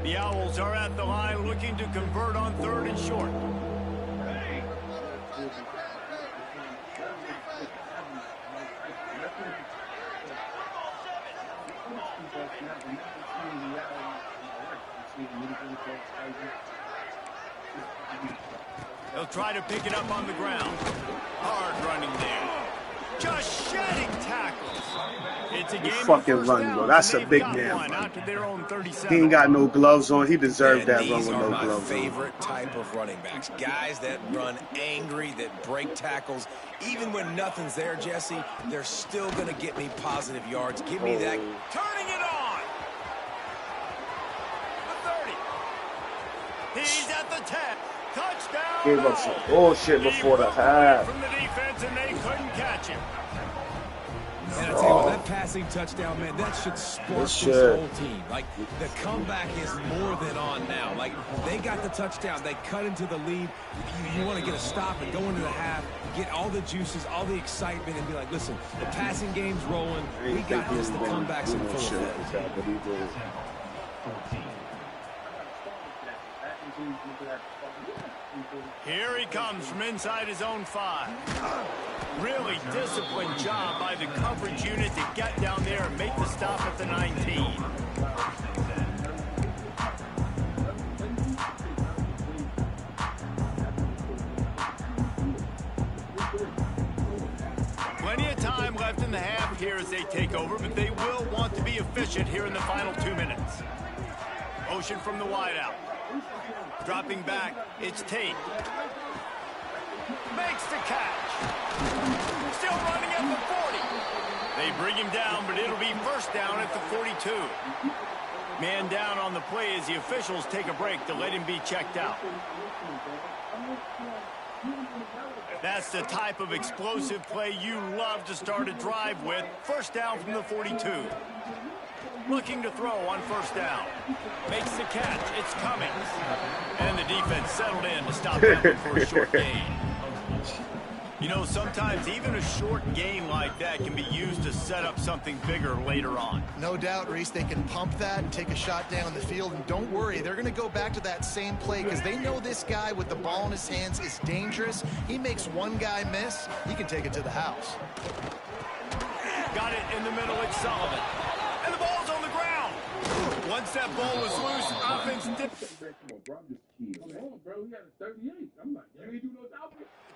The Owls are at the line looking to convert on 3rd and short. They'll try to pick it up on the ground. Hard running there. Just shedding tackles. It's a game fucking run, bro. That's a big damn run. He ain't got no gloves on. He deserved that run with no gloves on. These are my favorite type of running backs. Guys that run angry, that break tackles. Even when nothing's there, Jesse, they're still going to get me positive yards. Give me that. Turning it on. The 30. He's at the 10. Touchdown. Gave up some bullshit before the half. From the defense, and they couldn't catch him. And I tell you what, that passing touchdown, man, that should spark this whole team. Like, the comeback is more than on now. Like, they got the touchdown. They cut into the lead. You want to get a stop and go into the half, get all the juices, all the excitement, and be like, listen, the passing game's rolling. We got this. The comeback's in full effect. Here he comes from inside his own 5. Really disciplined job by the coverage unit to get down there and make the stop at the 19. Plenty of time left in the half here as they take over, but they will want to be efficient here in the final 2 minutes. Motion from the wideout. Dropping back, it's Tate. Makes the catch. Still running at the 40. They bring him down, but it'll be first down at the 42. Man down on the play as the officials take a break to let him be checked out. That's the type of explosive play you love to start a drive with. First down from the 42. Looking to throw on first down. Makes the catch. It's coming. And the defense settled in to stop that for a short gain. You know, sometimes even a short gain like that can be used to set up something bigger later on. No doubt, Reese, they can pump that and take a shot down the field. And don't worry, they're going to go back to that same play because they know this guy with the ball in his hands is dangerous. He makes one guy miss, he can take it to the house. Got it in the middle, it's Sullivan. And the ball's on the ground. Once that ball was loose, offense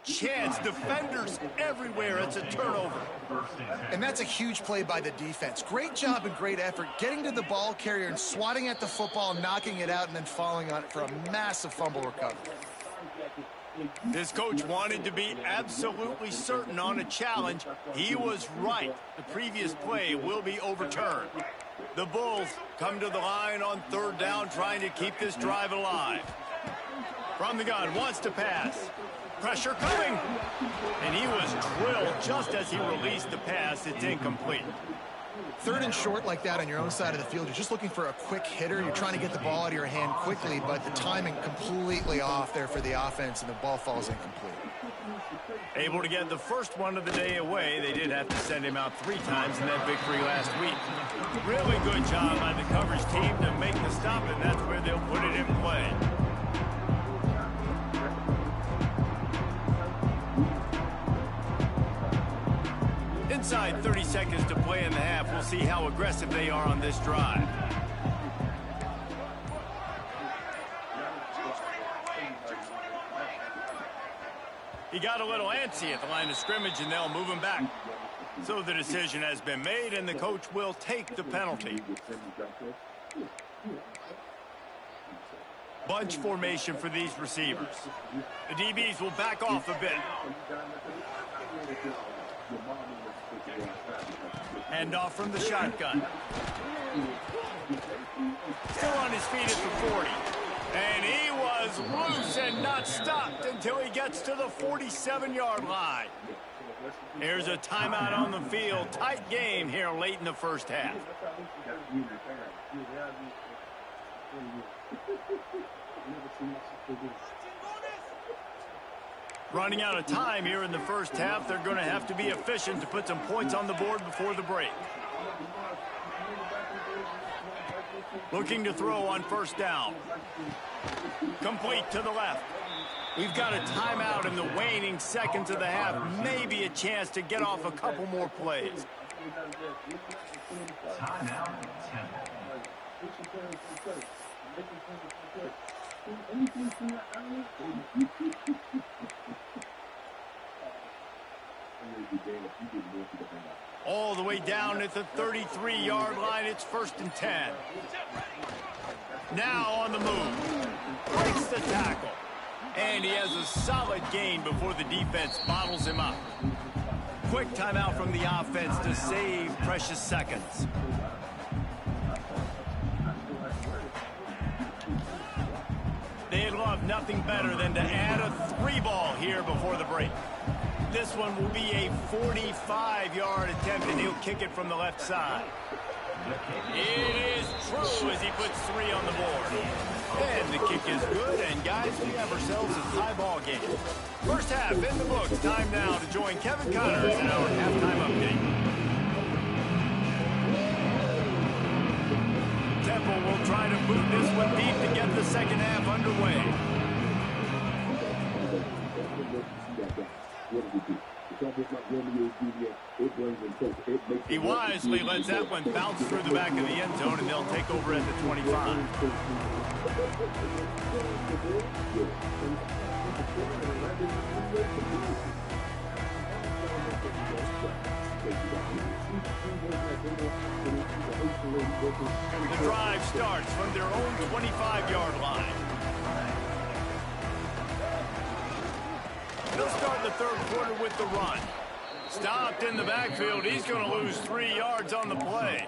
chance, defenders everywhere. It's a turnover. And that's a huge play by the defense. Great job and great effort getting to the ball carrier and swatting at the football, knocking it out, and then falling on it for a massive fumble recovery. This coach wanted to be absolutely certain on a challenge. He was right. The previous play will be overturned. The Bulls come to the line on third down, trying to keep this drive alive. From the gun, wants to pass. Pressure coming. And he was drilled just as he released the pass. It's incomplete. Third and short like that on your own side of the field, you're just looking for a quick hitter. You're trying to get the ball out of your hand quickly, but the timing completely off there for the offense, and the ball falls incomplete. Able to get the first one of the day away. They did have to send him out 3 times in that victory last week. Really good job by the coverage team to make the stop, and that's where they'll put it in play. Inside 30 seconds to play in the half. We'll see how aggressive they are on this drive. He got a little antsy at the line of scrimmage, and they'll move him back. So the decision has been made, and the coach will take the penalty. Bunch formation for these receivers. The DBs will back off a bit. Hand off from the shotgun. Still on his feet at the 40. And he was loose and not stopped until he gets to the 47-yard line. Here's a timeout on the field. Tight game here late in the first half. Running out of time here in the first half. They're going to have to be efficient to put some points on the board before the break. Looking to throw on first down. Complete to the left. We've got a timeout in the waning seconds of the half. Maybe a chance to get off a couple more plays. All the way down at the 33-yard line. It's 1st and 10. Now on the move. Breaks the tackle. And he has a solid gain before the defense bottles him up. Quick timeout from the offense to save precious seconds. They'd love nothing better than to add a 3-ball here before the break. This one will be a 45-yard attempt, and he'll kick it from the left side. It is true as he puts 3 on the board. And the kick is good, and guys, we have ourselves a tie ball game. First half in the books. Time now to join Kevin Connors in our halftime update. Temple will try to boot this one deep to get the second half underway. He wisely lets that one bounce through the back of the end zone, and they'll take over at the 25. The drive starts from their own 25-yard line. They'll start the third quarter with the run. Stopped in the backfield. He's going to lose 3 yards on the play.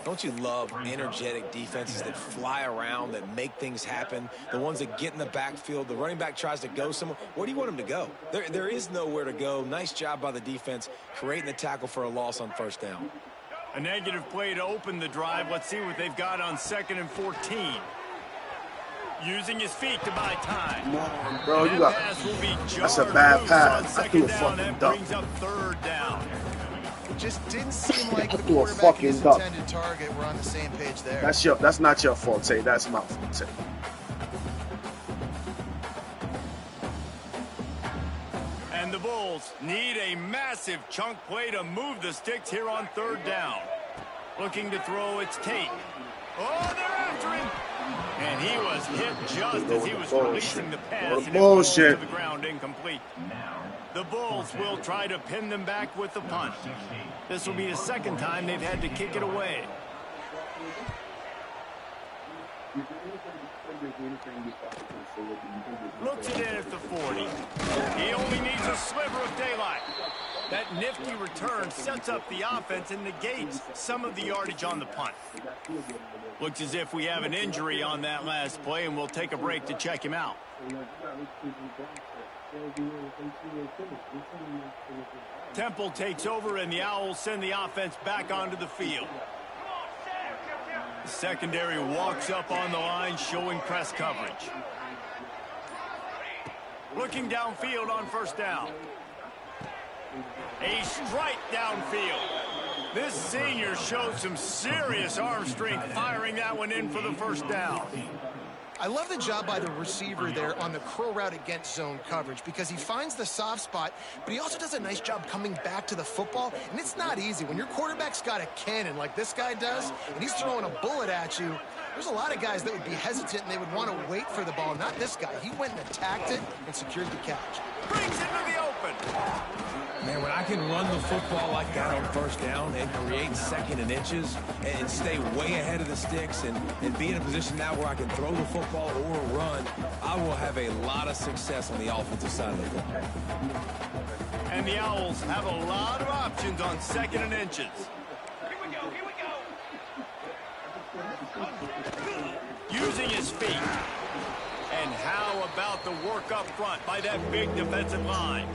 Don't you love energetic defenses that fly around, that make things happen? The ones that get in the backfield, the running back tries to go somewhere. Where do you want him to go? There is nowhere to go. Nice job by the defense creating the tackle for a loss on first down. A negative play to open the drive. Let's see what they've got on 2nd and 14. Using his feet to buy time. Come on, bro, you got. That's a bad pass. I threw a fucking duck. Brings up 3rd down. It just didn't seem like the quarterback and his intended target were on the same page there. That's not your forte. That's my forte. And the Bulls need a massive chunk play to move the sticks here on 3rd down. Looking to throw, it's Tate. Oh, they're after him. And he was hit just as he was releasing the pass. And it falls to the ground, incomplete. The Bulls will try to pin them back with the punt. This will be the 2nd time they've had to kick it away. Looks it in at the 40. He only needs a sliver of daylight. That nifty return sets up the offense and negates some of the yardage on the punt. Looks as if we have an injury on that last play, and we'll take a break to check him out. Temple takes over, and the Owls send the offense back onto the field. The secondary walks up on the line, showing press coverage. Looking downfield on 1st down. A strike downfield. This senior showed some serious arm strength firing that one in for the 1st down. I love the job by the receiver there on the crow route against zone coverage because he finds the soft spot, but he also does a nice job coming back to the football, and it's not easy. When your quarterback's got a cannon like this guy does, and he's throwing a bullet at you, there's a lot of guys that would be hesitant and they would want to wait for the ball. Not this guy. He went and attacked it and secured the catch. Brings it to the open. Man, when I can run the football like that on 1st down and create 2nd and inches and stay way ahead of the sticks and be in a position now where I can throw the football or run, I will have a lot of success on the offensive side of the football. And the Owls have a lot of options on 2nd and inches. Using his feet. And how about the work up front by that big defensive line?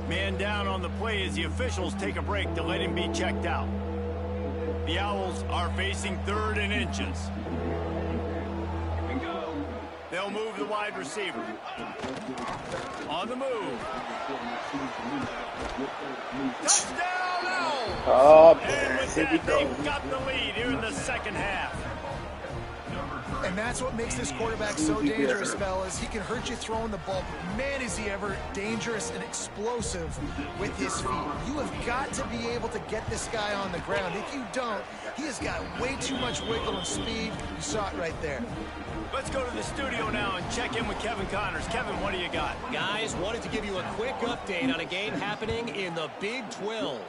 Man down on the play as the officials take a break to let him be checked out. The Owls are facing 3rd and inches. They'll move the wide receiver. On the move. Touchdown, Owls! Oh, and with that, they've got the lead here in the 2nd half. And that's what makes this quarterback so dangerous, fellas. He can hurt you throwing the ball, but man, is he ever dangerous and explosive with his feet. You have got to be able to get this guy on the ground. If you don't, he has got way too much wiggle and speed. You saw it right there. Let's go to the studio now and check in with Kevin Connors. Kevin, what do you got? Guys, wanted to give you a quick update on a game happening in the Big 12.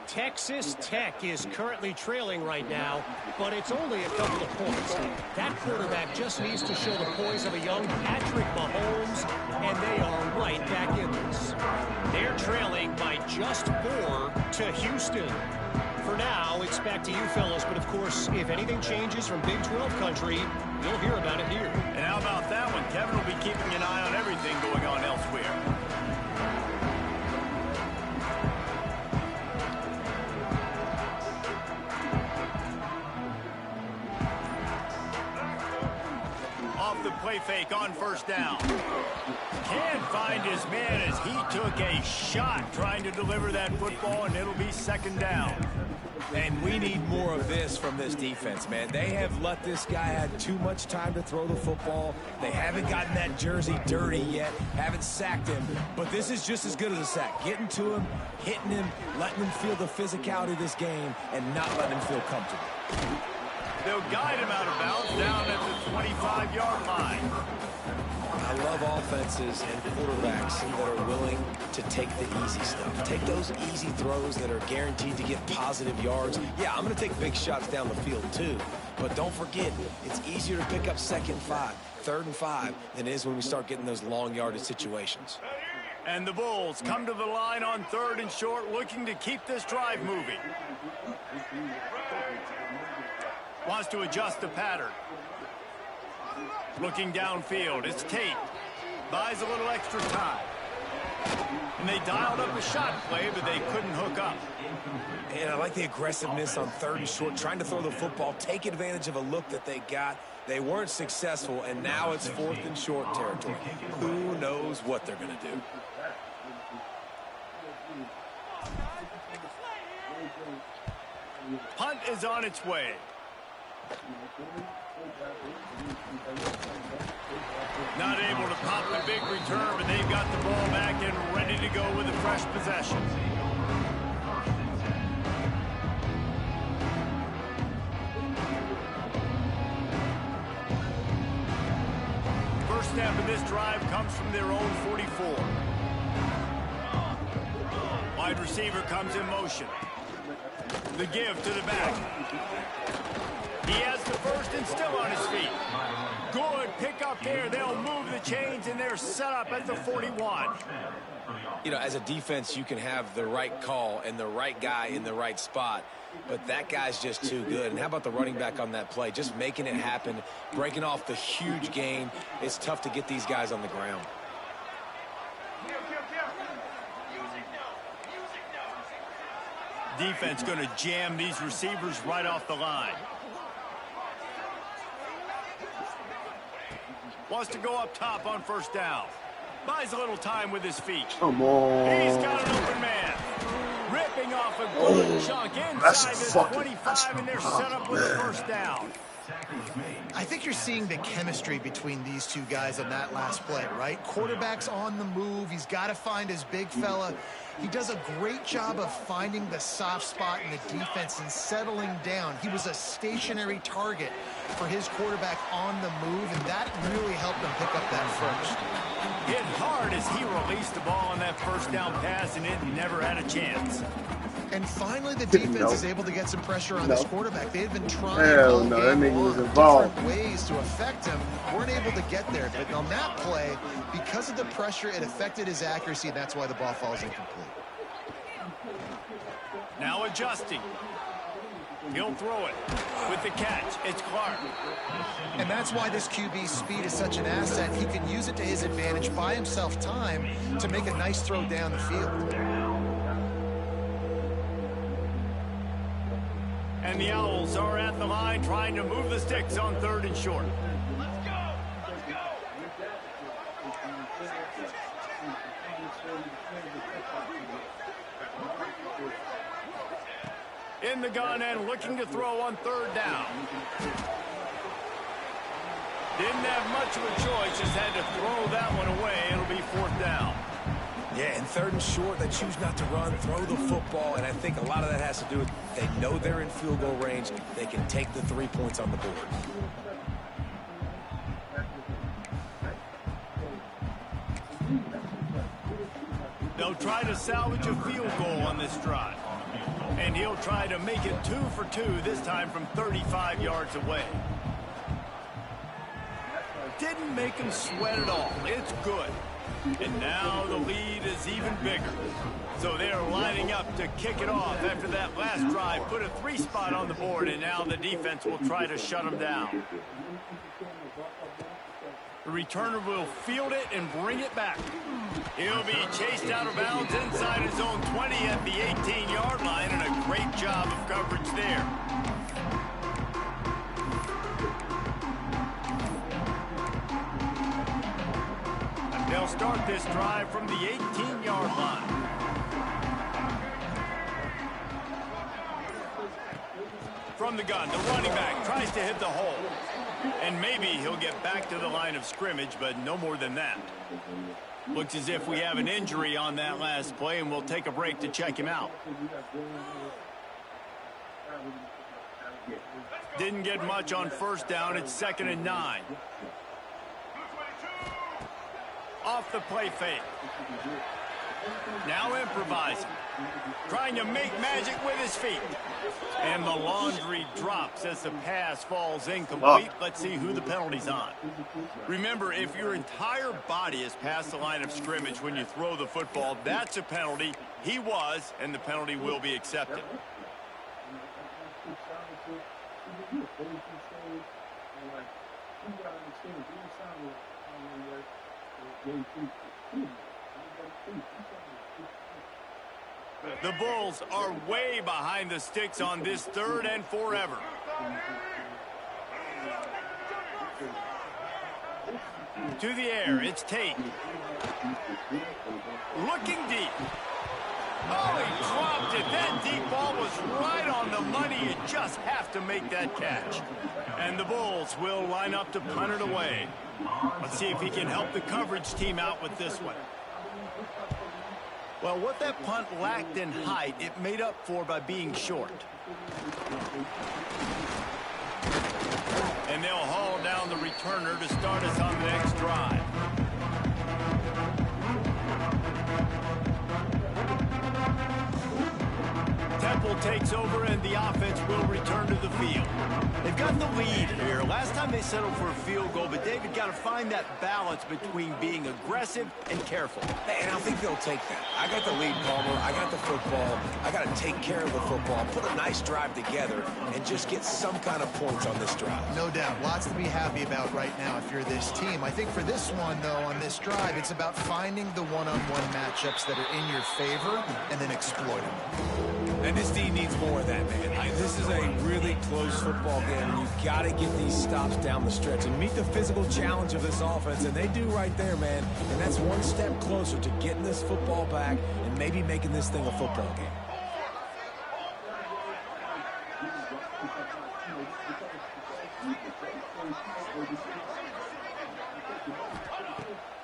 Texas Tech is currently trailing right now, but it's only a couple of points. That quarterback just needs to show the poise of a young Patrick Mahomes, and they are right back in this. They're trailing by just 4 to Houston. For now, it's back to you fellas, but of course, if anything changes from Big 12 country, you'll hear about it here. And how about that one? Kevin will be keeping an eye on everything going on elsewhere. breakaway fake on first down. Can't find his man as he took a shot trying to deliver that football, and it'll be second down. And we need more of this from this defense, man. They have let this guy have too much time to throw the football. They haven't gotten that jersey dirty yet, haven't sacked him. But this is just as good as a sack. Getting to him, hitting him, letting him feel the physicality of this game, and not letting him feel comfortable. They'll guide him out of bounds down at the 25-yard line. I love offenses and quarterbacks that are willing to take the easy stuff. Take those easy throws that are guaranteed to get positive yards. Yeah, I'm going to take big shots down the field too. But don't forget, it's easier to pick up 2nd and 5, 3rd and 5 than it is when we start getting those long yardage situations. And the Bulls come to the line on 3rd and short, looking to keep this drive moving. Wants to adjust the pattern. Looking downfield, it's Tate. Buys a little extra time. And they dialed up a shot play, but they couldn't hook up. And I like the aggressiveness on 3rd and short, trying to throw the football, take advantage of a look that they got. They weren't successful, and now it's 4th and short territory. Who knows what they're going to do? Punt is on its way. Not able to pop the big return, but they've got the ball back and ready to go with a fresh possession. First step of this drive comes from their own 44. Wide receiver comes in motion. The give to the back. He has the first and still on his feet. Good pick up there. They'll move the chains, and they're set up at the 41. You know, as a defense, you can have the right call and the right guy in the right spot, but that guy's just too good. And how about the running back on that play? Just making it happen, breaking off the huge gain. It's tough to get these guys on the ground. Defense going to jam these receivers right off the line. Wants to go up top on first down. Buys a little time with his feet. Come on. He's got an open man. Ripping off a good chunk inside the 25, and they're set up with the first down. I think you're seeing the chemistry between these two guys on that last play, right? Quarterback's on the move. He's got to find his big fella. He does a great job of finding the soft spot in the defense and settling down. He was a stationary target for his quarterback on the move, and that really helped him pick up that first. Hit hard as he released the ball on that first down pass, and it never had a chance. And finally, the defense is able to get some pressure on this quarterback. They had been trying different ways to affect him. Weren't able to get there. But on that play, because of the pressure, it affected his accuracy, and that's why the ball falls incomplete. Now adjusting. He'll throw it with the catch. It's Clark. And that's why this QB's speed is such an asset. He can use it to his advantage, buy himself time to make a nice throw down the field. And the Owls are at the line trying to move the sticks on 3rd and short. Let's go! Let's go! In the gun and looking to throw on 3rd down. Didn't have much of a choice, just had to throw that one away. It'll be 4th down. Yeah, and 3rd and short, they choose not to run, throw the football, and I think a lot of that has to do with they know they're in field goal range. They can take the 3 points on the board. They'll try to salvage a field goal on this drive. And he'll try to make it 2 for 2, this time from 35 yards away. Didn't make him sweat at all. It's good. And now the lead is even bigger. So they're lining up to kick it off after that last drive. Put a 3 spot on the board, and now the defense will try to shut them down. The returner will field it and bring it back. He'll be chased out of bounds inside his own 20 at the 18-yard line, and a great job of coverage there. start this drive from the 18-yard line. From the gun, the running back tries to hit the hole. And maybe he'll get back to the line of scrimmage, but no more than that. Looks as if we have an injury on that last play, and we'll take a break to check him out. Didn't get much on first down. It's 2nd and 9. Off the play fake. Now improvising. Trying to make magic with his feet. And the laundry drops as the pass falls incomplete. Let's see who the penalty's on. Remember, if your entire body is past the line of scrimmage when you throw the football, that's a penalty. He was, and the penalty will be accepted. The Bulls are way behind the sticks on this 3rd and forever. To the air, it's Tate. Looking deep. Oh, he dropped it. That deep ball was right on the money. You just have to make that catch. And the Bulls will line up to punt it away. Let's see if he can help the coverage team out with this one. Well, what that punt lacked in height, it made up for by being short. And they'll haul down the returner to start us on the next drive. Temple takes over and the offense will return to the field. They've got the lead here. Last time they settled for a field goal, but David got to find that balance between being aggressive and careful. And I think they'll take that. I got the lead, Palmer. I got the football. I got to take care of the football, put a nice drive together, and just get some kind of points on this drive. No doubt. Lots to be happy about right now if you're this team. I think for this one, though, on this drive, it's about finding the one-on-one matchups that are in your favor and then exploiting them. And this team needs more of that, man. This is a really close football game. You've got to get these stops down the stretch and meet the physical challenge of this offense, and they do right there, man. And that's one step closer to getting this football back and maybe making this thing a football game.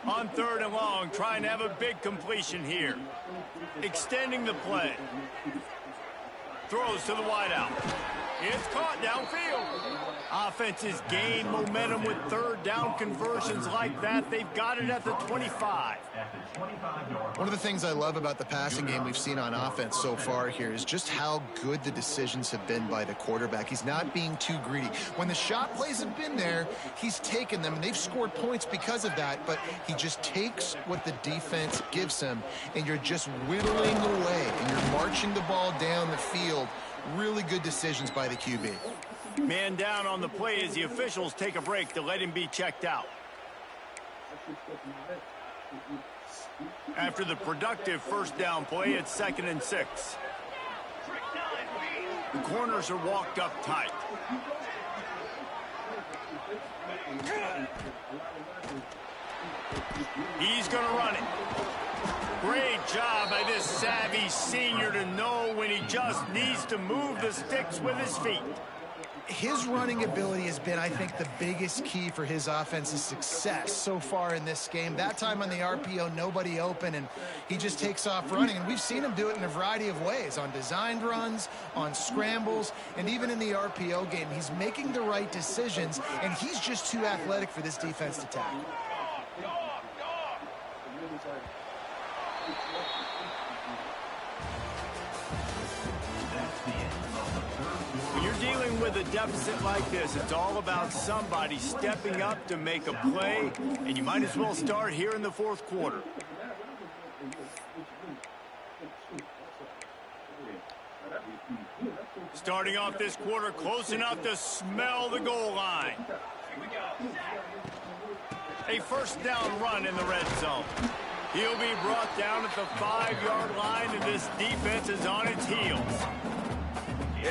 On 3rd and long, trying to have a big completion here. Extending the play. Throws to the wideout. It's caught downfield. Offenses gain momentum with 3rd down conversions like that. They've got it at the 25. One of the things I love about the passing game we've seen on offense so far here is just how good the decisions have been by the quarterback. He's not being too greedy. When the shot plays have been there, he's taken them, and they've scored points because of that, but he just takes what the defense gives him, and you're just whittling away, and you're marching the ball down the field. Really good decisions by the QB. Man down on the play as the officials take a break to let him be checked out. After the productive 1st down play, it's 2nd and 6. The corners are walked up tight. He's going to run it. Great job by this savvy senior to know when he just needs to move the sticks with his feet. His running ability has been, I think, the biggest key for his offense's success so far in this game. That time on the RPO, nobody open, and he just takes off running. And we've seen him do it in a variety of ways, on designed runs, on scrambles, and even in the RPO game. He's making the right decisions, and he's just too athletic for this defense to tackle. When you're dealing with a deficit like this, it's all about somebody stepping up to make a play, and you might as well start here in the 4th quarter. Starting off this quarter close enough to smell the goal line. A 1st down run in the red zone. He'll be brought down at the 5-yard line, and this defense is on its heels.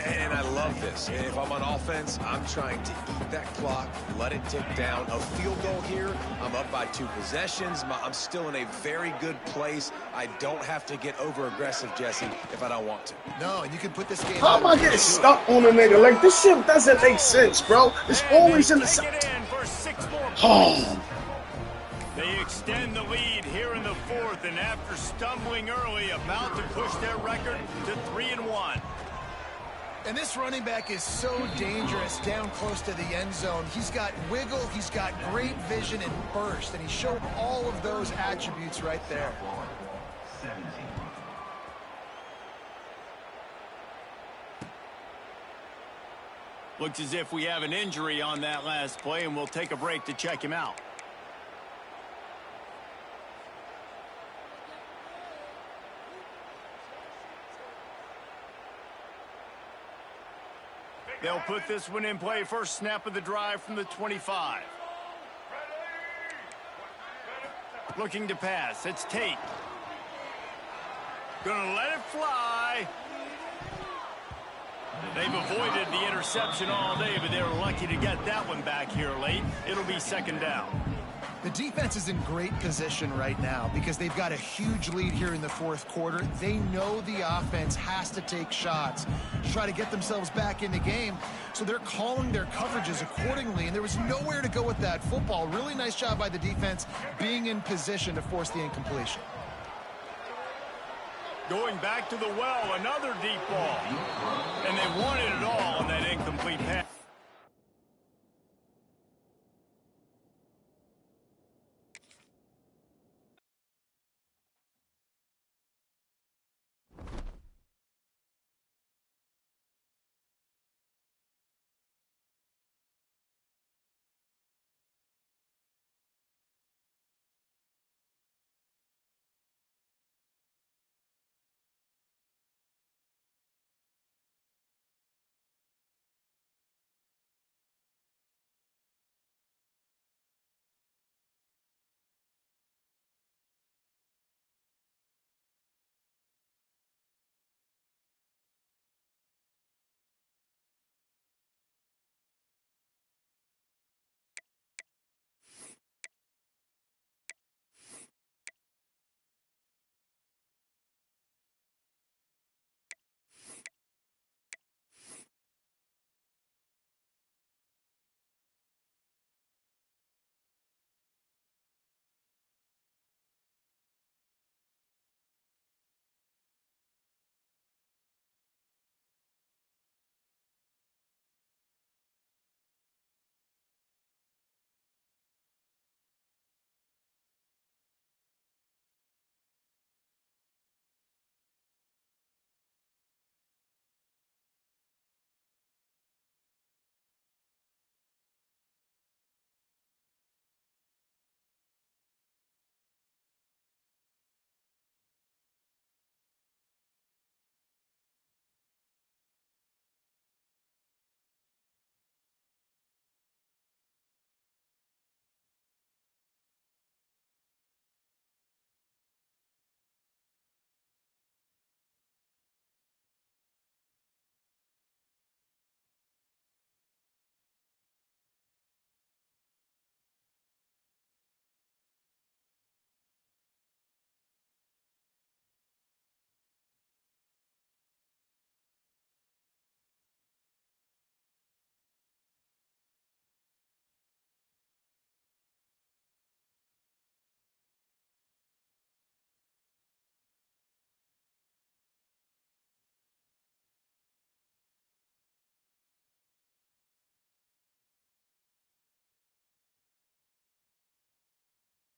And I love this. If I'm on offense, I'm trying to eat milk that clock, let it tick down. A field goal here, I'm up by 2 possessions. I'm still in a very good place. I don't have to get over-aggressive, Jesse, if I don't want to. No, and you can put this game How am I getting stuck on a nigga? Like, this shit doesn't make sense, bro. It's always in the side. Oh. They extend the lead here in the 4th, and after stumbling early, about to push their record to 3-1. And this running back is so dangerous down close to the end zone. He's got wiggle, he's got great vision and burst, and he showed all of those attributes right there. Looks as if we have an injury on that last play, and we'll take a break to check him out. They'll put this one in play. First snap of the drive from the 25. Looking to pass. It's Tate. Gonna let it fly. They've avoided the interception all day, but they were lucky to get that one back here late. It'll be 2nd down. The defense is in great position right now because they've got a huge lead here in the 4th quarter. They know the offense has to take shots to try to get themselves back in the game, so they're calling their coverages accordingly, and there was nowhere to go with that football. Really nice job by the defense being in position to force the incompletion. Going back to the well, another deep ball. And they wanted it all on that incomplete pass.